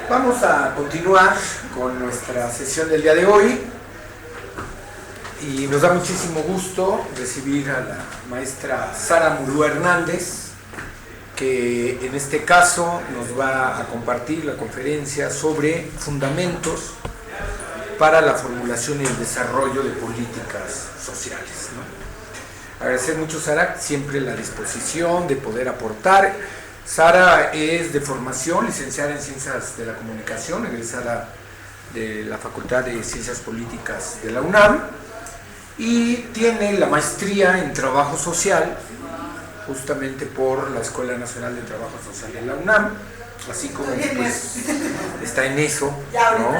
Vamos a continuar con nuestra sesión del día de hoy y nos da muchísimo gusto recibir a la maestra Sara Murúa Hernández, que en este caso nos va a compartir la conferencia sobre fundamentos para la formulación y el desarrollo de políticas sociales, ¿no? Agradecer mucho, Sara, siempre la disposición de poder aportar. Sara es de formación licenciada en Ciencias de la Comunicación, egresada de la Facultad de Ciencias Políticas de la UNAM, y tiene la maestría en Trabajo Social, justamente por la Escuela Nacional de Trabajo Social de la UNAM, así como pues, está en eso, ¿no?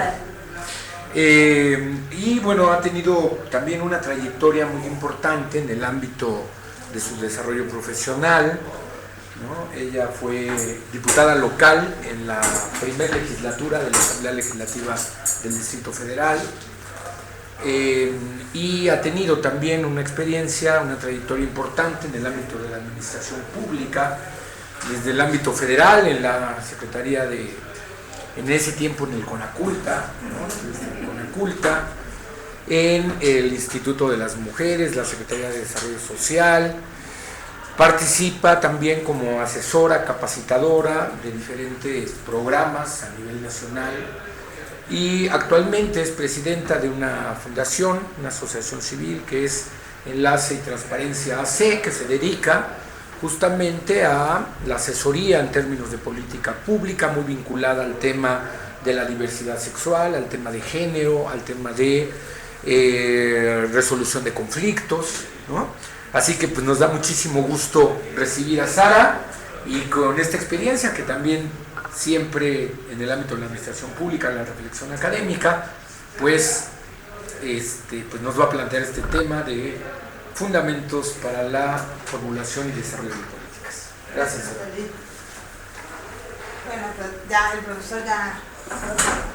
Y bueno, ha tenido también una trayectoria muy importante en el ámbito de su desarrollo profesional, ¿no? Ella fue diputada local en la primera legislatura de la Asamblea Legislativa del Distrito Federal, y ha tenido también una experiencia, una trayectoria importante en el ámbito de la administración pública, desde el ámbito federal, en la Secretaría de, en ese tiempo en el CONACULTA, ¿no? En el Instituto de las Mujeres, la Secretaría de Desarrollo Social. Participa también como asesora, capacitadora de diferentes programas a nivel nacional y actualmente es presidenta de una fundación, una asociación civil que es Enlace y Transparencia AC, que se dedica justamente a la asesoría en términos de política pública, muy vinculada al tema de la diversidad sexual, al tema de género, al tema de resolución de conflictos, ¿no? Así que pues nos da muchísimo gusto recibir a Sara y con esta experiencia que también siempre en el ámbito de la administración pública, la reflexión académica, pues nos va a plantear este tema de fundamentos para la formulación y desarrollo de políticas. Gracias, Sara. Bueno, pues ya el profesor ya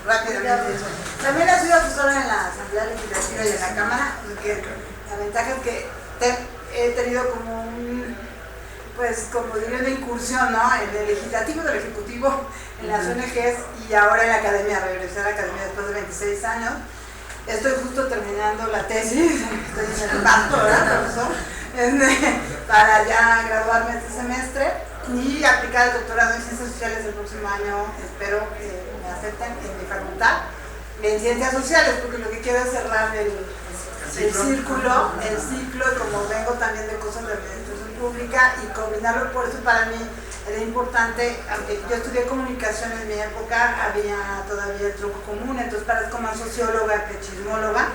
rápidamente. También ha sido asesora en la Asamblea Legislativa y en la Cámara, porque la ventaja es que he tenido como como diría una incursión, ¿no? En el legislativo, del ejecutivo, en las ONGs y ahora en la academia, regresé a la academia después de 26 años. Estoy justo terminando la tesis, estoy en el pacto, ¿verdad, profesor? Para ya graduarme este semestre y aplicar el doctorado en Ciencias Sociales el próximo año. Espero que me acepten en mi facultad en Ciencias Sociales, porque lo que quiero es cerrar el ciclo, y como vengo también de cosas de administración pública y combinarlo, por eso para mí era importante, aunque yo estudié comunicación en mi época, había todavía el tronco común, entonces parezco más socióloga que chismóloga.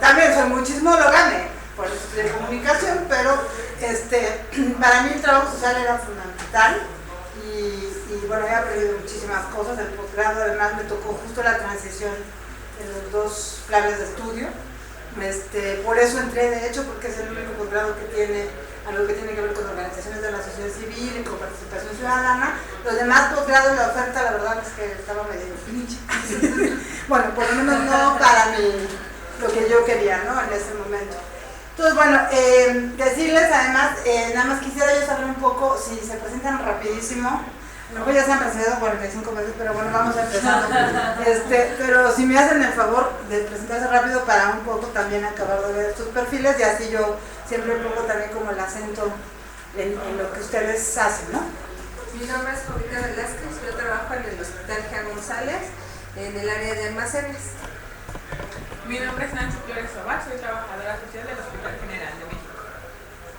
También soy muy chismóloga, por eso estudié comunicación, pero para mí el trabajo social era fundamental y bueno, he aprendido muchísimas cosas. El posgrado además me tocó justo la transición en los dos planes de estudio. Por eso entré, de hecho, porque es el único posgrado que tiene algo que tiene que ver con organizaciones de la sociedad civil y con participación ciudadana. Los demás posgrados, la oferta, la verdad es que estaba medio pinche. Bueno, por lo menos no para mí, lo que yo quería, ¿no? En ese momento. Entonces, bueno, decirles además, nada más quisiera yo saber un poco, si se presentan rapidísimo. Luego ya se han presentado 45 veces, pero bueno, vamos a empezar. Pero si me hacen el favor de presentarse rápido para un poco también acabar de ver sus perfiles y así yo siempre pongo también como el acento en lo que ustedes hacen, ¿no? Mi nombre es Jovita Velázquez, yo trabajo en el Hospital G. González, en el área de almacenes. Mi nombre es Nancy Flores Sobar, soy trabajadora social del Hospital General de México.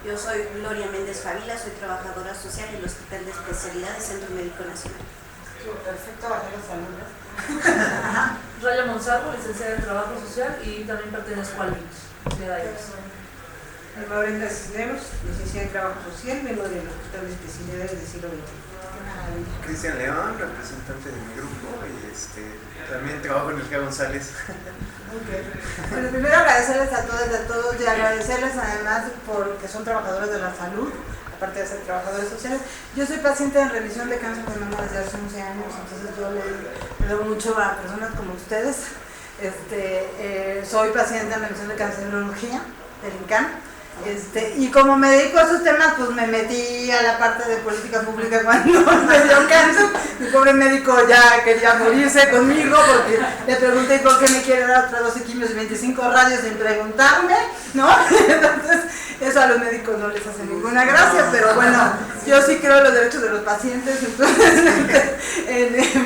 Yo soy Gloria Méndez Favila, soy trabajadora social en el Hospital de Especialidades Centro Médico Nacional. Perfecto, Valero, saludos. Raya Monsalvo, licenciada en Trabajo Social y también pertenezco al MIT de Daibas. Maurenda Cisneros, licenciada en Trabajo Social, vengo del Hospital de Especialidades del siglo XX. Cristian León, representante de mi grupo y también trabajo en el G. González. Okay. Bueno, primero agradecerles a todos y agradecerles además porque son trabajadores de la salud, aparte de ser trabajadores sociales. Yo soy paciente en revisión de cáncer de mama desde hace 11 años, entonces yo le doy mucho a personas como ustedes. Soy paciente en revisión de cancerología del INCAN Y como me dedico a esos temas, pues me metí a la parte de política pública cuando me dio cáncer. Mi pobre médico ya quería morirse conmigo porque le pregunté por qué me quiere dar otras 12 quimios y 25 radios sin preguntarme, ¿no? Entonces, eso a los médicos no les hace ninguna gracia, pero bueno, yo sí creo en los derechos de los pacientes, entonces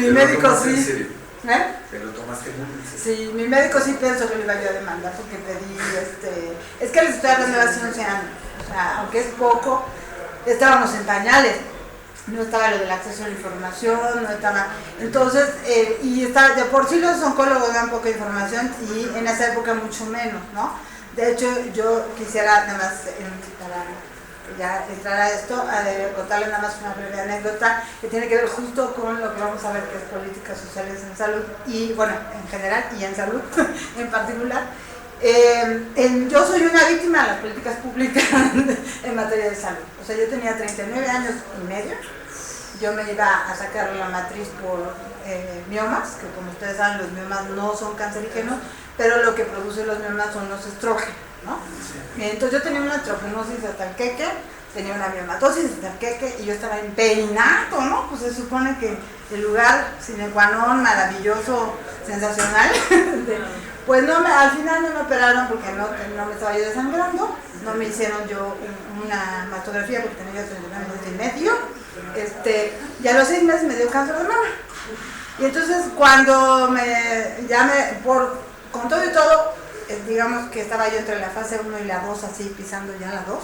mi médico sí. Te lo tomaste muy en serio. Sí, mi médico sí pensó que lo iba yo a demandar porque pedí, es que les estoy hablando de hace 11 años, o sea, aunque es poco, estábamos en pañales, no estaba lo del acceso a la información, no estaba, entonces, y estaba, de por sí los oncólogos dan poca información y en esa época mucho menos, ¿no? De hecho, yo quisiera nada más, para ya entrar a esto, a contarles nada más una breve anécdota que tiene que ver justo con lo que vamos a ver, que es políticas sociales en salud, y bueno, en general y en salud en particular. Yo soy una víctima de las políticas públicas en materia de salud. O sea, yo tenía 39 años y medio, yo me iba a sacar la matriz por miomas, que como ustedes saben los miomas no son cancerígenos, pero lo que produce los miomas son los estrógenos, ¿no? Entonces yo tenía una estrogenosis hasta el queque, tenía una miomatosis hasta el queque y yo estaba en perinato, ¿no? Pues se supone que el lugar sine qua non, maravilloso, sensacional, pues no al final no me operaron porque no me estaba yo desangrando, no me hicieron yo una mastografía porque tenía yo 39 años y medio, y a los 6 meses me dio cáncer de mama. Y entonces cuando con todo y todo, digamos que estaba yo entre la fase 1 y la 2, así pisando ya la 2,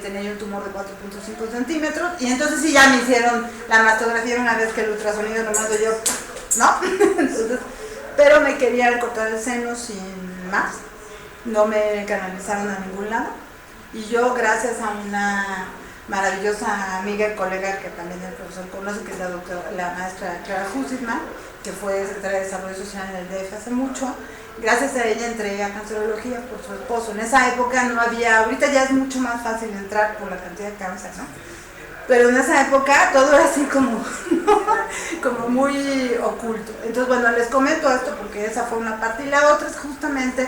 tenía yo un tumor de 4.5 centímetros, y entonces sí ya me hicieron la mastografía una vez que el ultrasonido nomás yo, ¿no? Entonces, pero me querían cortar el seno sin más, no me canalizaron a ningún lado, y yo gracias a una maravillosa amiga y colega que también el profesor conoce, que es la maestra Clara Hussitman, que fue secretaria de Desarrollo Social en el DF hace mucho. Gracias a ella entré a cancerología por su esposo. En esa época no había, ahorita ya es mucho más fácil entrar por la cantidad de cáncer, ¿no? Pero en esa época todo era así como muy oculto. Entonces, bueno, les comento esto porque esa fue una parte, y la otra es justamente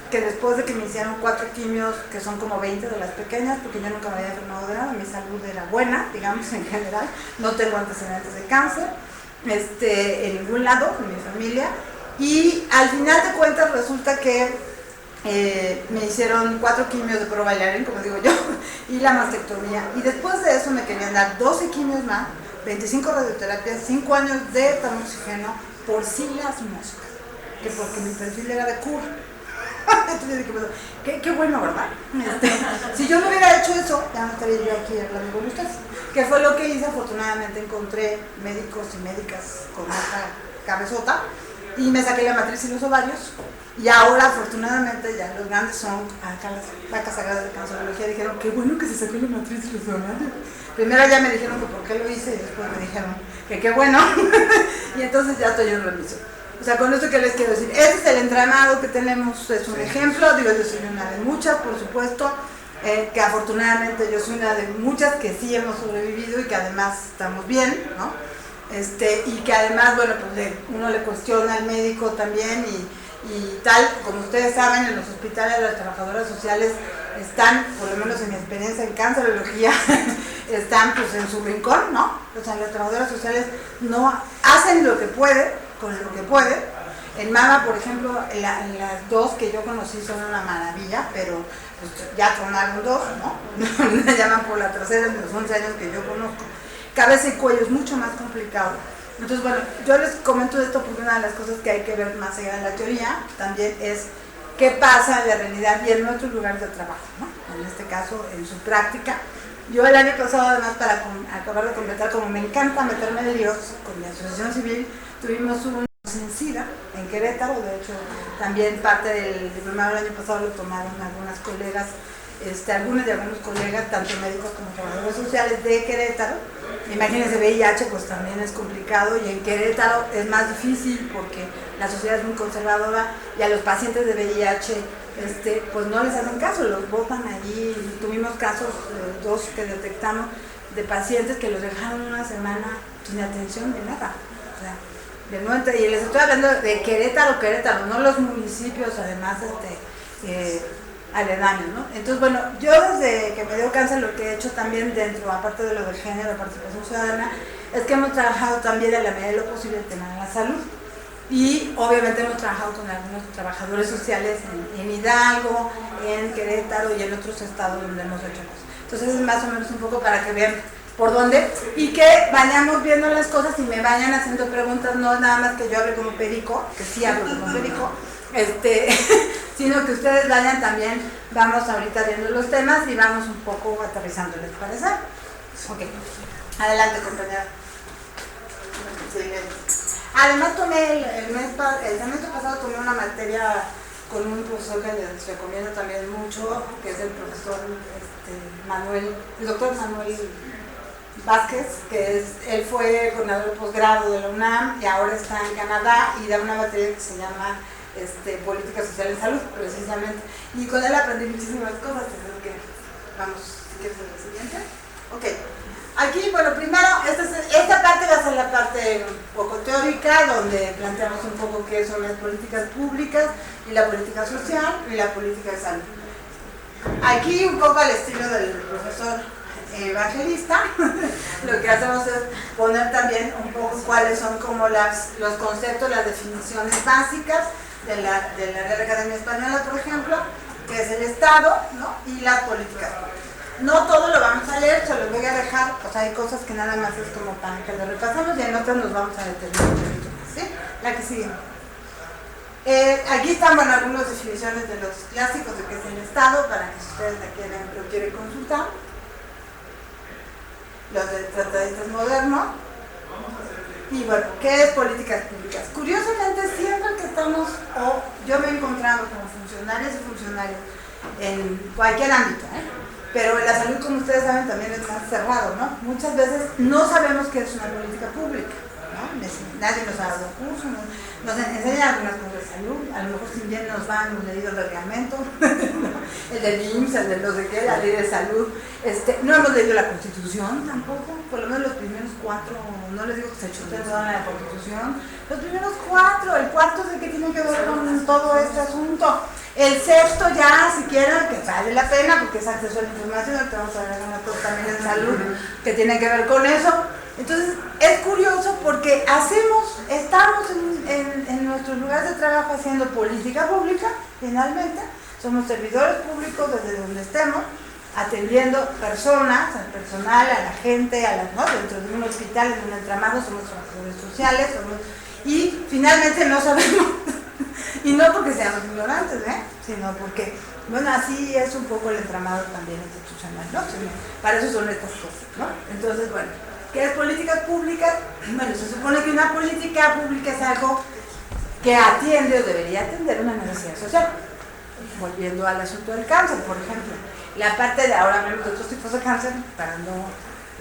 que después de que me hicieron 4 quimios, que son como 20 de las pequeñas, porque yo nunca me había enfermado de nada, mi salud era buena, digamos, en general, no tengo antecedentes de cáncer, en ningún lado, en mi familia, y al final de cuentas resulta que me hicieron 4 quimios de Provalaren, como digo yo, y la mastectomía, y después de eso me querían dar 12 quimios más, 25 radioterapias, 5 años de tamoxifeno, por si las moscas, que porque mi perfil era de cura. Entonces dije, bueno, qué bueno, ¿verdad? Si yo no hubiera hecho eso, ya no estaría yo aquí hablando con ustedes. Que fue lo que hice, afortunadamente encontré médicos y médicas con esta cabezota, y me saqué la matriz y los ovarios, y ahora afortunadamente ya los grandes son acá las vacas sagradas de cancerología, dijeron, qué bueno que se sacó la matriz y los ovarios. Primero ya me dijeron que por qué lo hice, y después me dijeron que qué bueno, y entonces ya estoy en remisión. O sea, con esto que les quiero decir, este es el entramado que tenemos, es un ejemplo, digo, yo soy una de muchas, por supuesto, que afortunadamente yo soy una de muchas que sí hemos sobrevivido y que además estamos bien, ¿no? Y que además, bueno, pues uno le cuestiona al médico también y tal, como ustedes saben, en los hospitales las trabajadoras sociales están, por lo menos en mi experiencia en cancerología, están pues en su rincón, ¿no? O sea, las trabajadoras sociales no hacen lo que pueden, con lo que puede. En mama, por ejemplo, las 2 que yo conocí son una maravilla, pero pues, ya tronaron 2, ¿no? Me llaman por la tercera en los 11 años que yo conozco. Cabeza y cuello es mucho más complicado. Entonces, bueno, yo les comento esto porque una de las cosas que hay que ver más allá de la teoría también es qué pasa en la realidad y en otros lugares de trabajo, ¿no? En este caso, en su práctica. Yo el año pasado, además, para acabar de completar, como me encanta meterme en líos con mi asociación civil, tuvimos un SIDA en Querétaro. De hecho, también parte del diplomado del año pasado lo tomaron algunas colegas, algunos colegas, tanto médicos como trabajadores sociales de Querétaro. Imagínense, VIH pues también es complicado, y en Querétaro es más difícil porque la sociedad es muy conservadora y a los pacientes de VIH pues no les hacen caso, los botan allí. Tuvimos casos, 2 que detectamos, de pacientes que los dejaron una semana sin atención de nada. O sea, y les estoy hablando de Querétaro, no los municipios, además aledaños, ¿no? Entonces, bueno, yo desde que me dio cáncer lo que he hecho también dentro, aparte de lo del género, de participación ciudadana, es que hemos trabajado también a la medida de lo posible el tema de la salud. Y obviamente hemos trabajado con algunos trabajadores sociales en Hidalgo, en Querétaro y en otros estados donde hemos hecho cosas. Entonces es más o menos un poco para que vean por dónde y que vayamos viendo las cosas y me vayan haciendo preguntas, no nada más que yo hable como perico, que sí hablo como perico, sino que ustedes vayan también, vamos ahorita viendo los temas y vamos un poco aterrizando, ¿les parece? Ok, adelante compañera. Además tomé el semestre pasado tomé una materia con un profesor que les recomiendo también mucho, que es el profesor el doctor Manuel Vázquez, él fue coordinador de posgrado de la UNAM y ahora está en Canadá y da una materia que se llama Política Social en Salud, precisamente. Y con él aprendí muchísimas cosas, creo que vamos, si quieres a la siguiente. Ok. Aquí, bueno, primero, esta parte va a ser la parte un poco teórica, donde planteamos un poco qué son las políticas públicas y la política social y la política de salud. Aquí, un poco al estilo del profesor evangelista, lo que hacemos es poner también un poco cuáles son como los conceptos, las definiciones básicas de la Real Academia Española, por ejemplo, que es el Estado, ¿no? Y las políticas públicas. No todo lo vamos a leer, se los voy a dejar, o sea, hay cosas que nada más es como para que lo repasemos y en otras nos vamos a detener un poquito más, ¿sí? La que sigue. Aquí están, bueno, algunas definiciones de los clásicos de qué es el Estado, para que si ustedes lo quieren consultar. Los de tratadistas modernos. Y bueno, ¿qué es políticas públicas? Curiosamente, siempre que estamos, yo me he encontrado como funcionarios y funcionarios en cualquier ámbito, pero en la salud, como ustedes saben, también es más cerrado, ¿no? Muchas veces no sabemos qué es una política pública, ¿no? Nadie nos ha dado curso, nos enseñan algunas cosas de salud, a lo mejor si bien nos van, hemos leído el reglamento, el del IMSS, el de no sé qué, la ley de salud, no hemos leído la Constitución tampoco, por lo menos los primeros 4, no les digo que se chuten toda la Constitución, los primeros 4, el cuarto es el que tiene que ver con todo este asunto. El sexto ya, si quieren, que vale la pena, porque es acceso a la información, ahorita vamos a ver una cosa también en salud que tiene que ver con eso. Entonces, es curioso porque estamos en nuestros lugares de trabajo haciendo política pública, finalmente, somos servidores públicos desde donde estemos, atendiendo personas, al personal, a la gente, ¿no? Dentro de un hospital, en un entramado, somos trabajadores sociales, y finalmente no sabemos. Y no porque seamos ignorantes, sino porque, bueno, así es un poco el entramado también institucional, ¿no? Para eso son estas cosas, ¿no? Entonces, bueno, ¿qué es políticas públicas? Bueno, se supone que una política pública es algo que atiende o debería atender una necesidad social. Volviendo al asunto del cáncer, por ejemplo. La parte de ahora hablamos de otros tipos de cáncer, para no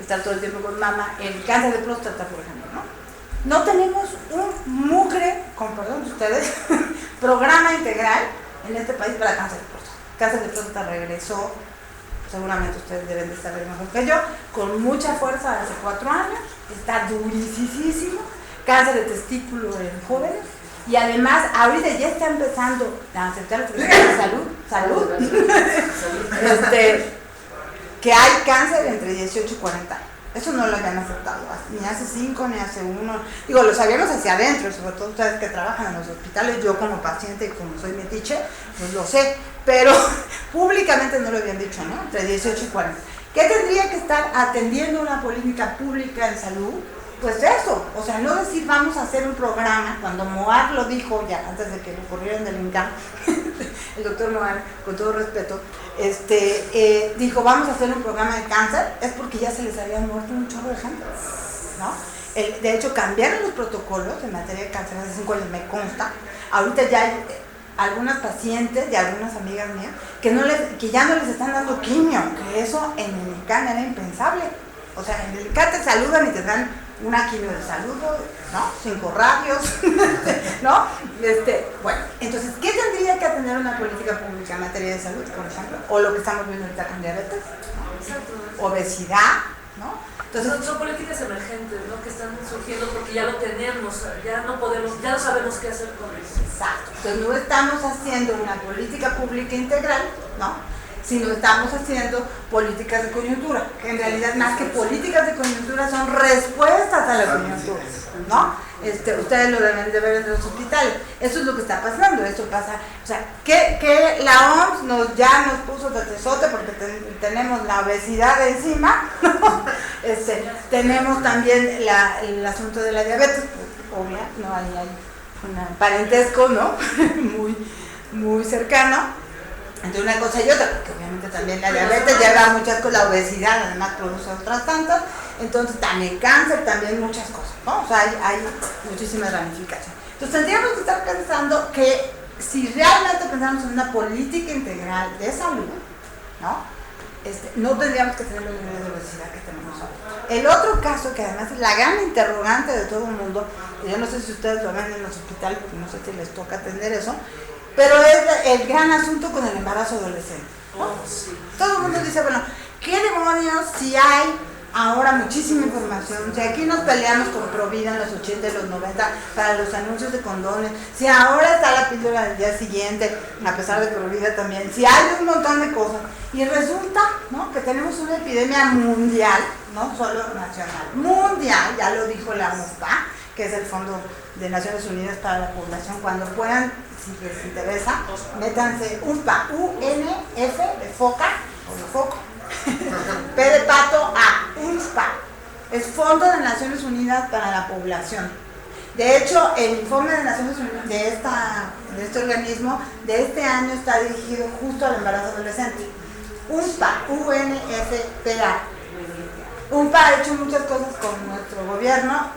estar todo el tiempo con mama, el cáncer de próstata, por ejemplo, ¿no? No tenemos un mugre, con perdón de ustedes, programa integral en este país para cáncer de próstata. Cáncer de próstata regresó, seguramente ustedes deben de saber mejor que yo, con mucha fuerza hace 4 años, está durísimo, cáncer de testículo en jóvenes, y además ahorita ya está empezando a aceptar la salud, que hay cáncer entre 18 y 40 años. Eso no lo habían aceptado, ni hace 5, ni hace 1. Digo, lo sabíamos hacia adentro, sobre todo ustedes que trabajan en los hospitales, yo como paciente y como soy metiche, pues lo sé, pero públicamente no lo habían dicho, ¿no? Entre 18 y 40. ¿Qué tendría que estar atendiendo una política pública en salud? Pues eso, o sea, no decir vamos a hacer un programa, cuando Moar lo dijo ya antes de que lo corrieran del INCAM, el doctor Moar, con todo respeto, dijo vamos a hacer un programa de cáncer, es porque ya se les había muerto un chorro de gente, ¿no? De hecho, cambiaron los protocolos en materia de cáncer hace 5 años, me consta. Ahorita ya hay algunas pacientes y algunas amigas mías que ya no les están dando quimio, que eso en el INCAM era impensable. O sea, en el INCAM te saludan y te dan una quimio de saludo, ¿no? 5 radios, ¿no? Bueno, entonces, ¿qué tendría que atender una política pública en materia de salud, por ejemplo? O lo que estamos viendo ahorita con diabetes, ¿no? Obesidad, ¿no? Entonces, son políticas emergentes, ¿no? Que están surgiendo porque ya lo tenemos, ya no sabemos qué hacer con eso. Exacto. Entonces, no estamos haciendo una política pública integral, ¿no? Sino estamos haciendo políticas de coyuntura, que en realidad más que políticas de coyuntura son respuestas a la coyuntura, ¿no? Ustedes lo deben de ver en los hospitales. Eso es lo que está pasando, esto pasa, o sea, que la OMS ya nos puso de tesote porque tenemos la obesidad encima, ¿no? Tenemos también el asunto de la diabetes, pues, obvio, ¿no? Ahí hay un parentesco, ¿no? muy cercano entre una cosa y otra, porque obviamente también la diabetes lleva muchas cosas, la obesidad además produce otras tantas, entonces también cáncer, también muchas cosas, ¿no? O sea, hay muchísimas ramificaciones. Entonces tendríamos que estar pensando que si realmente pensamos en una política integral de salud, ¿no? No tendríamos que tener los niveles de obesidad que tenemos ahora. El otro caso, que además es la gran interrogante de todo el mundo, y yo no sé si ustedes lo ven en los hospitales, porque no sé si les toca atender eso, pero es el gran asunto con el embarazo adolescente, ¿no? Todo el mundo dice, bueno, ¿qué demonios si hay ahora muchísima información? Si aquí nos peleamos con Provida en los 80 y los 90 para los anuncios de condones, si ahora está la píldora del día siguiente, a pesar de Provida también, si hay un montón de cosas, y resulta, ¿no?, que tenemos una epidemia mundial, no solo nacional, mundial, ya lo dijo la UNFPA, que es el Fondo de Naciones Unidas para la Población. Cuando puedan, si les interesa, métanse UNFPA, U-N-F de foca, o de foco, P de pato, A, UNFPA, es Fondo de Naciones Unidas para la Población. De hecho, el informe de Naciones Unidas de este organismo de este año está dirigido justo al embarazo adolescente. UNFPA, U-N-F-P-A. UNFPA ha hecho muchas cosas con nuestro gobierno,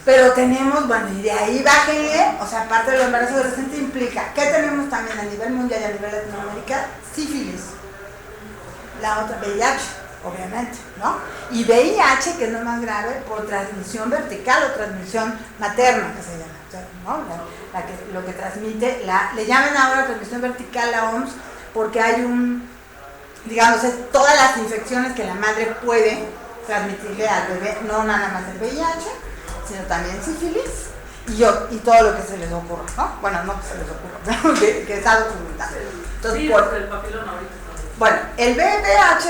pero tenemos, bueno, y de ahí bájenle, o sea, parte del embarazo adolescente implica que tenemos también a nivel mundial y a nivel Latinoamérica sífilis, la otra VIH, obviamente, ¿no? Y VIH, que es lo más grave, por transmisión vertical o transmisión materna, que se llama, ¿no? Lo que transmite, le llaman ahora transmisión vertical la OMS, porque hay digamos, es todas las infecciones que la madre puede transmitirle al bebé, no nada más el VIH, sino también sífilis y todo lo que se les ocurra, ¿no? Bueno, no que se les ocurra, que está documentado. Entonces, sí, porque el papiloma ahorita. Bueno, el VPH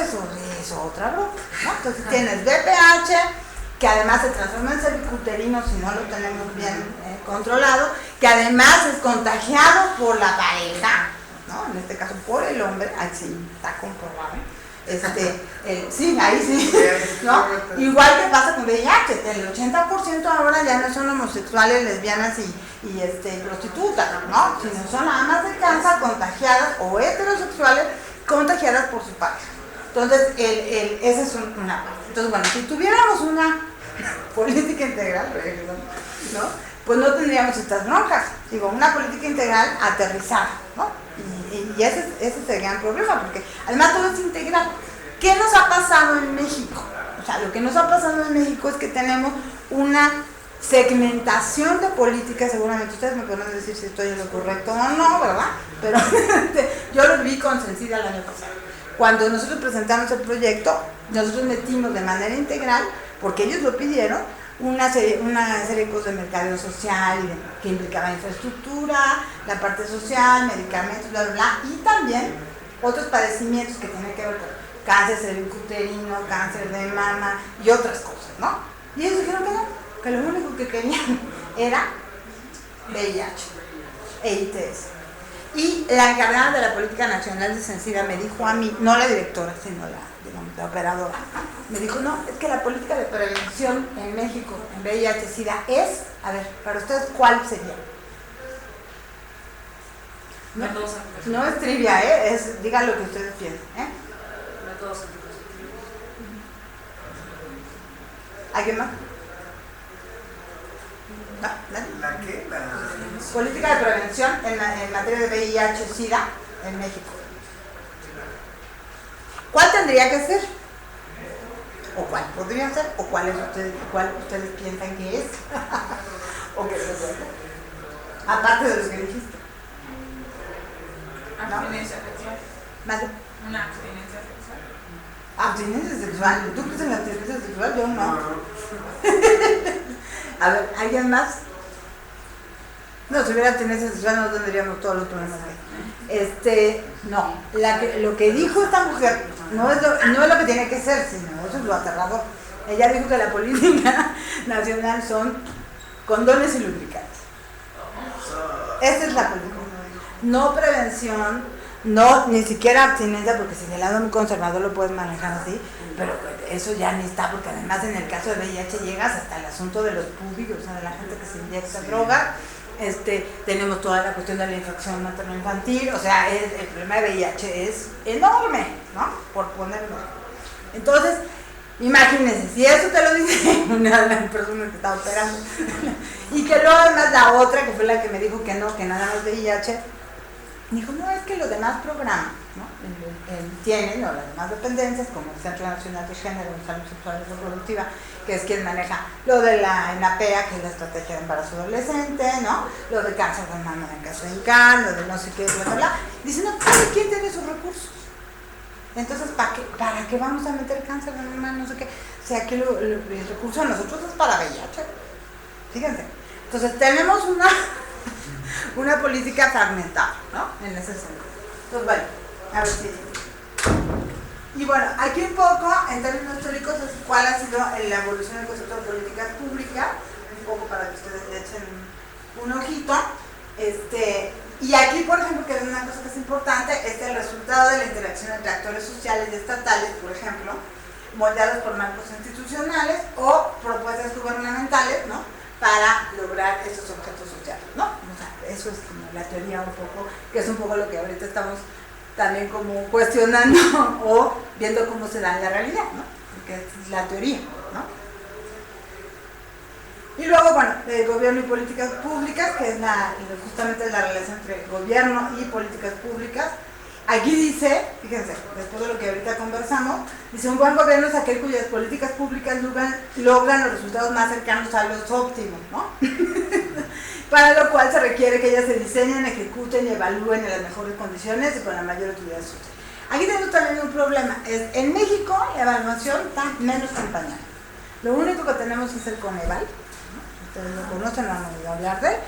es otra broma, ¿no? Entonces tienes VPH, que además se transforma en cervicuterino si no lo tenemos bien controlado, que además es contagiado por la pareja, ¿no? En este caso por el hombre, ahí sí está comprobado. Sí, ahí sí, ¿no? Igual que pasa con VIH, el 80% ahora ya no son homosexuales, lesbianas y prostitutas, ¿no? Sino son amas de casa contagiadas o heterosexuales contagiadas por su pareja. Entonces, esa es una parte. Entonces, bueno, si tuviéramos una política integral, ¿no?, pues no tendríamos estas broncas. Digo, una política integral aterrizada, ¿no? Y ese es el gran problema, porque además todo es integral. ¿Qué nos ha pasado en México? O sea, lo que nos ha pasado en México es que tenemos una segmentación de políticas, seguramente ustedes me podrán decir si estoy en lo correcto o no, ¿verdad? Pero yo lo vi con Sencilla el año pasado. Cuando nosotros presentamos el proyecto, nosotros metimos de manera integral, porque ellos lo pidieron, una serie de cosas de mercadeo social que implicaba infraestructura, la parte social, medicamentos, bla, bla, bla, y también otros padecimientos que tienen que ver con cáncer cervicuterino, cáncer de mama y otras cosas, ¿no? Y ellos dijeron que lo único que querían era VIH e ITS. Y la encargada de la política nacional de Sencilla me dijo a mí, no la directora, sino la operadora, me dijo, no, es que la política de prevención en México, en VIH-Sida, es, a ver, para ustedes, ¿cuál sería? No es trivia, digan lo que ustedes piensan, Métodos anticonceptivos. ¿Alguien más? No, ¿nadie? ¿La qué? Política de prevención en materia de VIH-Sida en México. ¿Cuál tendría que ser? ¿O cuál podría ser? ¿O cuál ustedes piensan que es? ¿O qué es eso? Aparte de los que dijiste. Abstinencia sexual. ¿Más? Una abstinencia sexual. ¿Abstinencia sexual? ¿Tú crees en la abstinencia sexual? Yo no. A ver, ¿alguien más? No, si hubiera tendencia sexual no tendríamos todos los problemas que no, lo que dijo esta mujer no es lo que tiene que ser, sino eso es lo aterrador. Ella dijo que la política nacional son condones y lubricantes. Esa es la política. No prevención, no ni siquiera abstinencia, porque si del lado muy conservador lo puedes manejar así, pero eso ya ni está, porque además en el caso de VIH llegas hasta el asunto de los públicos, o sea, de la gente que se inyecta droga. Tenemos toda la cuestión de la infección materno-infantil, o sea, el problema de VIH es enorme, ¿no? Por ponerlo. Entonces, imagínense, si eso te lo dice una persona que está operando, y que luego además la otra, que fue la que me dijo que no, que nada más VIH, dijo, no, es que los demás programas, ¿no? Tienen, o las demás dependencias, como el Centro Nacional de Género y Salud Sexual y Reproductiva, que es quien maneja lo de la ENAPEA, que es la estrategia de embarazo adolescente, ¿no? Lo de cáncer de mama en caso de INCAN, lo de no sé qué, bla, bla, bla. Dice, no, cada quien tiene sus recursos. Entonces, ¿para qué vamos a meter cáncer de mama? No sé qué. O sea, que el recurso de nosotros es para VIH. Fíjense. Entonces, tenemos una política fragmentada, ¿no? En ese sentido. Entonces, bueno, a ver si... Y bueno, aquí un poco, en términos históricos, es cuál ha sido la evolución del concepto de políticas públicas, un poco para que ustedes le echen un ojito. Y aquí, por ejemplo, que es una cosa que es importante, es el resultado de la interacción entre actores sociales y estatales, por ejemplo, moldeados por marcos institucionales o propuestas gubernamentales, ¿no? Para lograr esos objetos sociales, ¿no? O sea, eso es como la teoría un poco, que es un poco lo que ahorita estamos también como cuestionando o viendo cómo se da en la realidad, ¿no? Porque es la teoría, ¿no? Y luego, bueno, gobierno y políticas públicas, que es justamente la relación entre gobierno y políticas públicas. Aquí dice, fíjense, después de lo que ahorita conversamos, dice, un buen gobierno es aquel cuyas políticas públicas logran los resultados más cercanos a los óptimos, ¿no? Para lo cual se requiere que ellas se diseñen, ejecuten y evalúen en las mejores condiciones y con la mayor utilidad social. Aquí tenemos también un problema, en México la evaluación está menos campañal. Lo único que tenemos es el Coneval, ¿no? Ustedes lo conocen, no han oído hablar de él,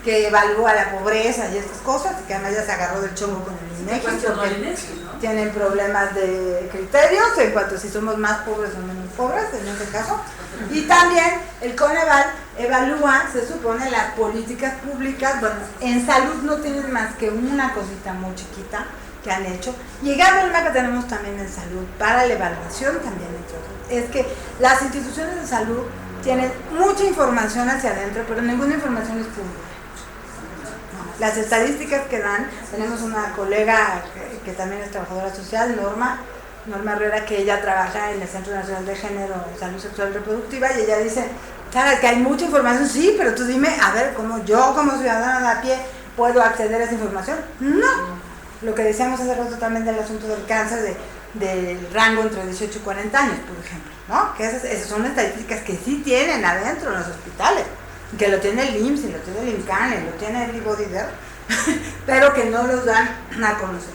que evalúa la pobreza y estas cosas, y que además ya se agarró del chongo con el INEGI, porque tienen problemas de criterios en cuanto a si somos más pobres o menos pobres, en este caso. Y también el Coneval evalúa, se supone, las políticas públicas. Bueno, en salud no tienen más que una cosita muy chiquita que han hecho. Y el gran problema que tenemos también en salud, para la evaluación también, es que las instituciones de salud tienen mucha información hacia adentro, pero ninguna información es pública. Las estadísticas que dan, tenemos una colega que también es trabajadora social, Norma Herrera, que ella trabaja en el Centro Nacional de Género, Salud Sexual y Reproductiva, y ella dice, sabes que hay mucha información, sí, pero tú dime, a ver, ¿cómo yo como ciudadana de a pie puedo acceder a esa información? No. Lo que decíamos hace rato también del asunto del cáncer, del rango entre 18 y 40 años, por ejemplo, ¿no? Que esas son estadísticas que sí tienen adentro en los hospitales, que lo tiene el IMSS, y lo tiene el INCAN, y lo tiene el IBODIDER, pero que no los dan a conocer.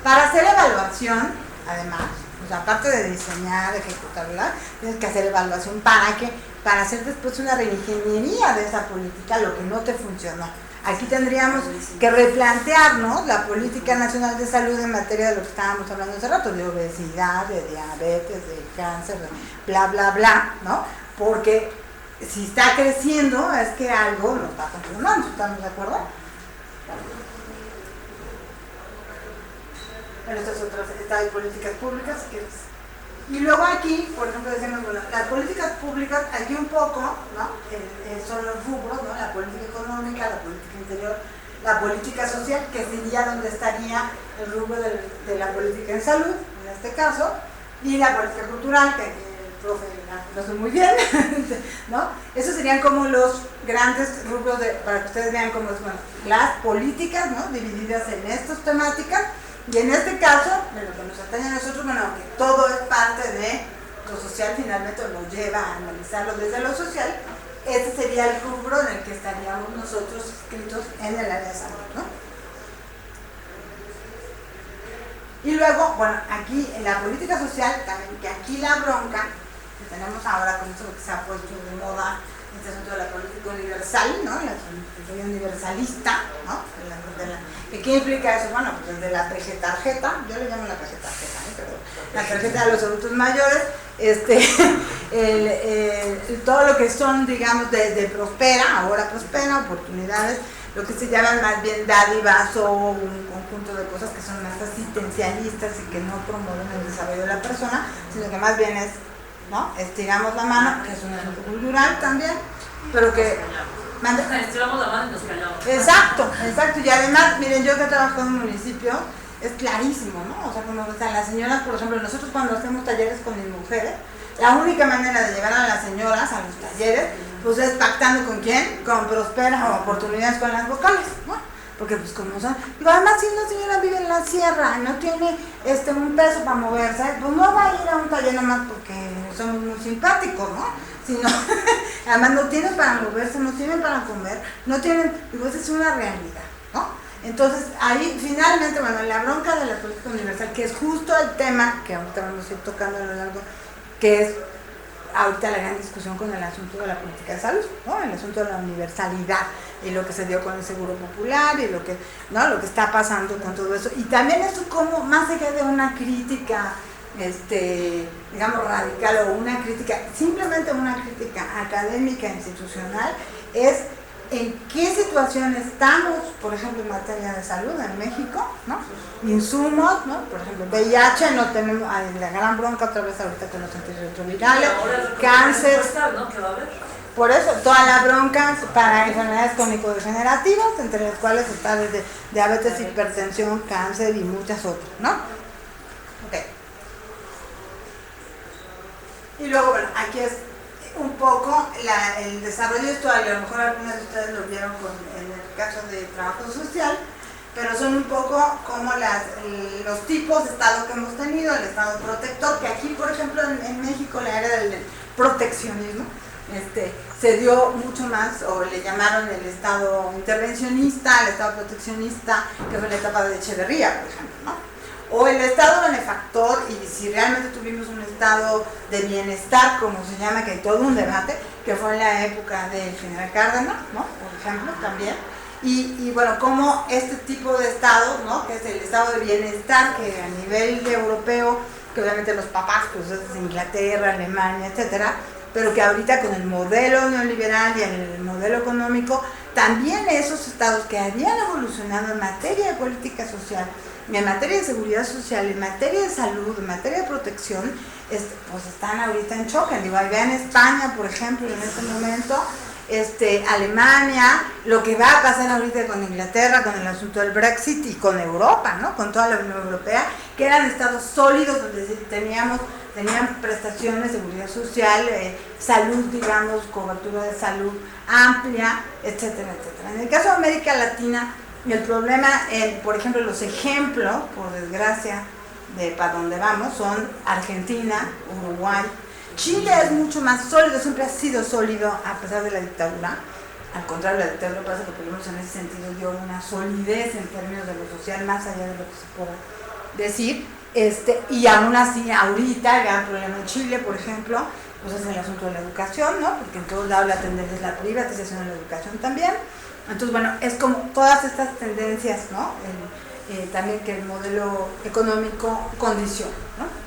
Para hacer evaluación, además, o sea, aparte de diseñar, de ejecutarla, tienes que hacer evaluación para hacer después una reingeniería de esa política, lo que no te funcionó. Aquí tendríamos que replantearnos la política nacional de salud en materia de lo que estábamos hablando hace rato, de obesidad, de diabetes, de cáncer, de bla, bla, bla, ¿no? Porque si está creciendo es que algo no está funcionando, ¿estamos de acuerdo? Pero estas otras, esta de políticas públicas, que es. Y luego aquí, por ejemplo, decimos, bueno, las políticas públicas, aquí un poco, ¿no? Son los rubros, ¿no? La política económica, la política interior, la política social, que sería donde estaría el rubro de la política en salud, en este caso, y la política cultural, que el profe lo hace muy bien, ¿no? Esos serían como los grandes rubros, para que ustedes vean cómo es, bueno, las políticas, ¿no? Divididas en estas temáticas. Y en este caso, de lo que nos atañe a nosotros, bueno, que todo es parte de lo social, finalmente nos lleva a analizarlo desde lo social, ese sería el rubro en el que estaríamos nosotros inscritos en el área de salud, ¿no? Y luego, bueno, aquí en la política social, también que aquí la bronca que tenemos ahora con esto que se ha puesto de moda este asunto de la política universal, ¿no? La política universalista, ¿no? ¿Qué implica eso? Bueno, pues desde la PG tarjeta, yo le llamo la PG tarjeta, pero la tarjeta de los adultos mayores, todo lo que son, digamos, de Prospera, ahora Prospera, oportunidades, lo que se llaman más bien dádivas o un conjunto de cosas que son más asistencialistas y que no promueven el desarrollo de la persona, sino que más bien es, ¿no? Estiramos la mano, que es un asunto cultural también, pero que... Estiramos la mano y nos callamos. Exacto, exacto, y además, miren, yo que he trabajado en un municipio, es clarísimo, ¿no? O sea, como están las señoras, por ejemplo, nosotros cuando hacemos talleres con mis mujeres, la única manera de llevar a las señoras a los talleres, pues es pactando con quién, con Prospera o oportunidades con las vocales, ¿no? Porque pues como son, digo, además si una señora vive en la sierra y no tiene un peso para moverse, pues no va a ir a un taller nomás porque somos muy simpáticos, ¿no? Sino, además no tienen para moverse, no tienen para comer, no tienen, digo, esa es una realidad, ¿no? Entonces ahí finalmente, bueno, la bronca de la política universal, que es justo el tema que ahorita vamos a ir tocando a lo largo, que es ahorita la gran discusión con el asunto de la política de salud, ¿no? El asunto de la universalidad y lo que se dio con el Seguro Popular y lo que, ¿no? Lo que está pasando con todo eso. Y también eso como, más allá de una crítica, digamos, radical o una crítica, simplemente una crítica académica, institucional, es en qué situación estamos, por ejemplo, en materia de salud en México, ¿no? Insumos, ¿no? Por ejemplo, VIH, no tenemos la gran bronca otra vez ahorita con los antirretrovirales, cáncer, ¿no? ¿Qué va a haber? por eso toda la bronca para enfermedades crónico-degenerativas, entre las cuales está desde diabetes, hipertensión, cáncer y muchas otras, ¿no? Ok. Y luego, bueno, aquí es un poco el desarrollo actual, y a lo mejor algunos de ustedes lo vieron en el caso de trabajo social, pero son un poco como los tipos de Estado que hemos tenido, el Estado protector, que aquí, por ejemplo, en México, la era del proteccionismo, se dio mucho más, o le llamaron el Estado intervencionista, el Estado proteccionista, que fue la etapa de Echeverría, por ejemplo, ¿no? O el Estado benefactor, y si realmente tuvimos un Estado de bienestar, como se llama, que hay todo un debate, que fue en la época del general Cárdenas, ¿no? Por ejemplo, también. Y bueno, como este tipo de Estado, ¿no? Que es el Estado de bienestar, que a nivel europeo, que obviamente los papás, pues es Inglaterra, Alemania, etcétera, pero que ahorita con el modelo neoliberal y el modelo económico, también esos estados que habían evolucionado en materia de política social, en materia de seguridad social, en materia de salud, en materia de protección, pues están ahorita en choque. Digo, ahí vean España, por ejemplo, en este momento, Alemania, lo que va a pasar ahorita con Inglaterra, con el asunto del Brexit y con Europa, ¿no? Con toda la Unión Europea, que eran estados sólidos donde tenían prestaciones, seguridad social, salud, digamos, cobertura de salud amplia, etcétera, etcétera. En el caso de América Latina, el problema, por ejemplo, los ejemplos, por desgracia, de para dónde vamos, son Argentina, Uruguay. Chile es mucho más sólido, siempre ha sido sólido a pesar de la dictadura. Al contrario, la dictadura parece que por lo menos en ese sentido dio una solidez en términos de lo social, más allá de lo que se pueda decir. Y aún así, ahorita, el gran problema en Chile, por ejemplo, pues es el asunto de la educación, ¿no? Porque en todos lados la tendencia es la privatización de la educación también. Entonces, bueno, es como todas estas tendencias, ¿no? También que el modelo económico condiciona, ¿no?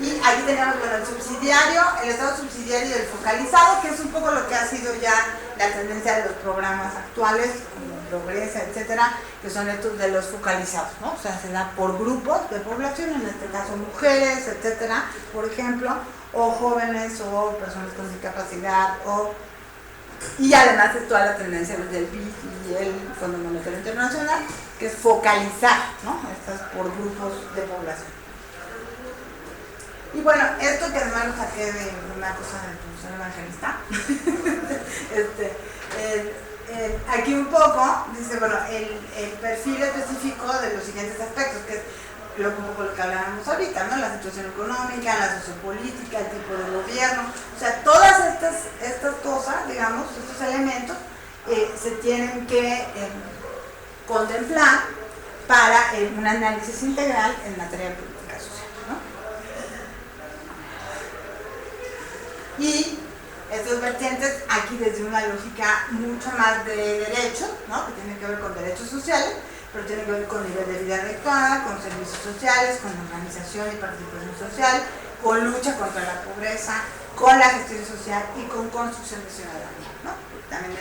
Y aquí tenemos, bueno, el subsidiario, el Estado subsidiario y el focalizado, que es un poco lo que ha sido ya la tendencia de los programas actuales, como Progresa, etcétera, que son estos de los focalizados, ¿no? O sea, se da por grupos de población, en este caso mujeres, etcétera, por ejemplo, o jóvenes, o personas con discapacidad, y además es toda la tendencia del BID y el Fondo Monetario Internacional, que es focalizar, ¿no? Estas por grupos de población. Y bueno, esto que además lo saqué de una cosa del profesor evangelista, aquí un poco, dice, bueno, el perfil específico de los siguientes aspectos, que es un poco lo que hablábamos ahorita, ¿no? La situación económica, la sociopolítica, el tipo de gobierno, o sea, todas estas cosas, digamos, estos elementos, se tienen que contemplar para un análisis integral en materia de política social, ¿no? Y estos vertientes aquí desde una lógica mucho más de derechos, ¿no? Que tiene que ver con derechos sociales, pero tiene que ver con nivel de vida adecuada, con servicios sociales, con organización y participación social, con lucha contra la pobreza, con la gestión social y con construcción de ciudadanía, ¿no? También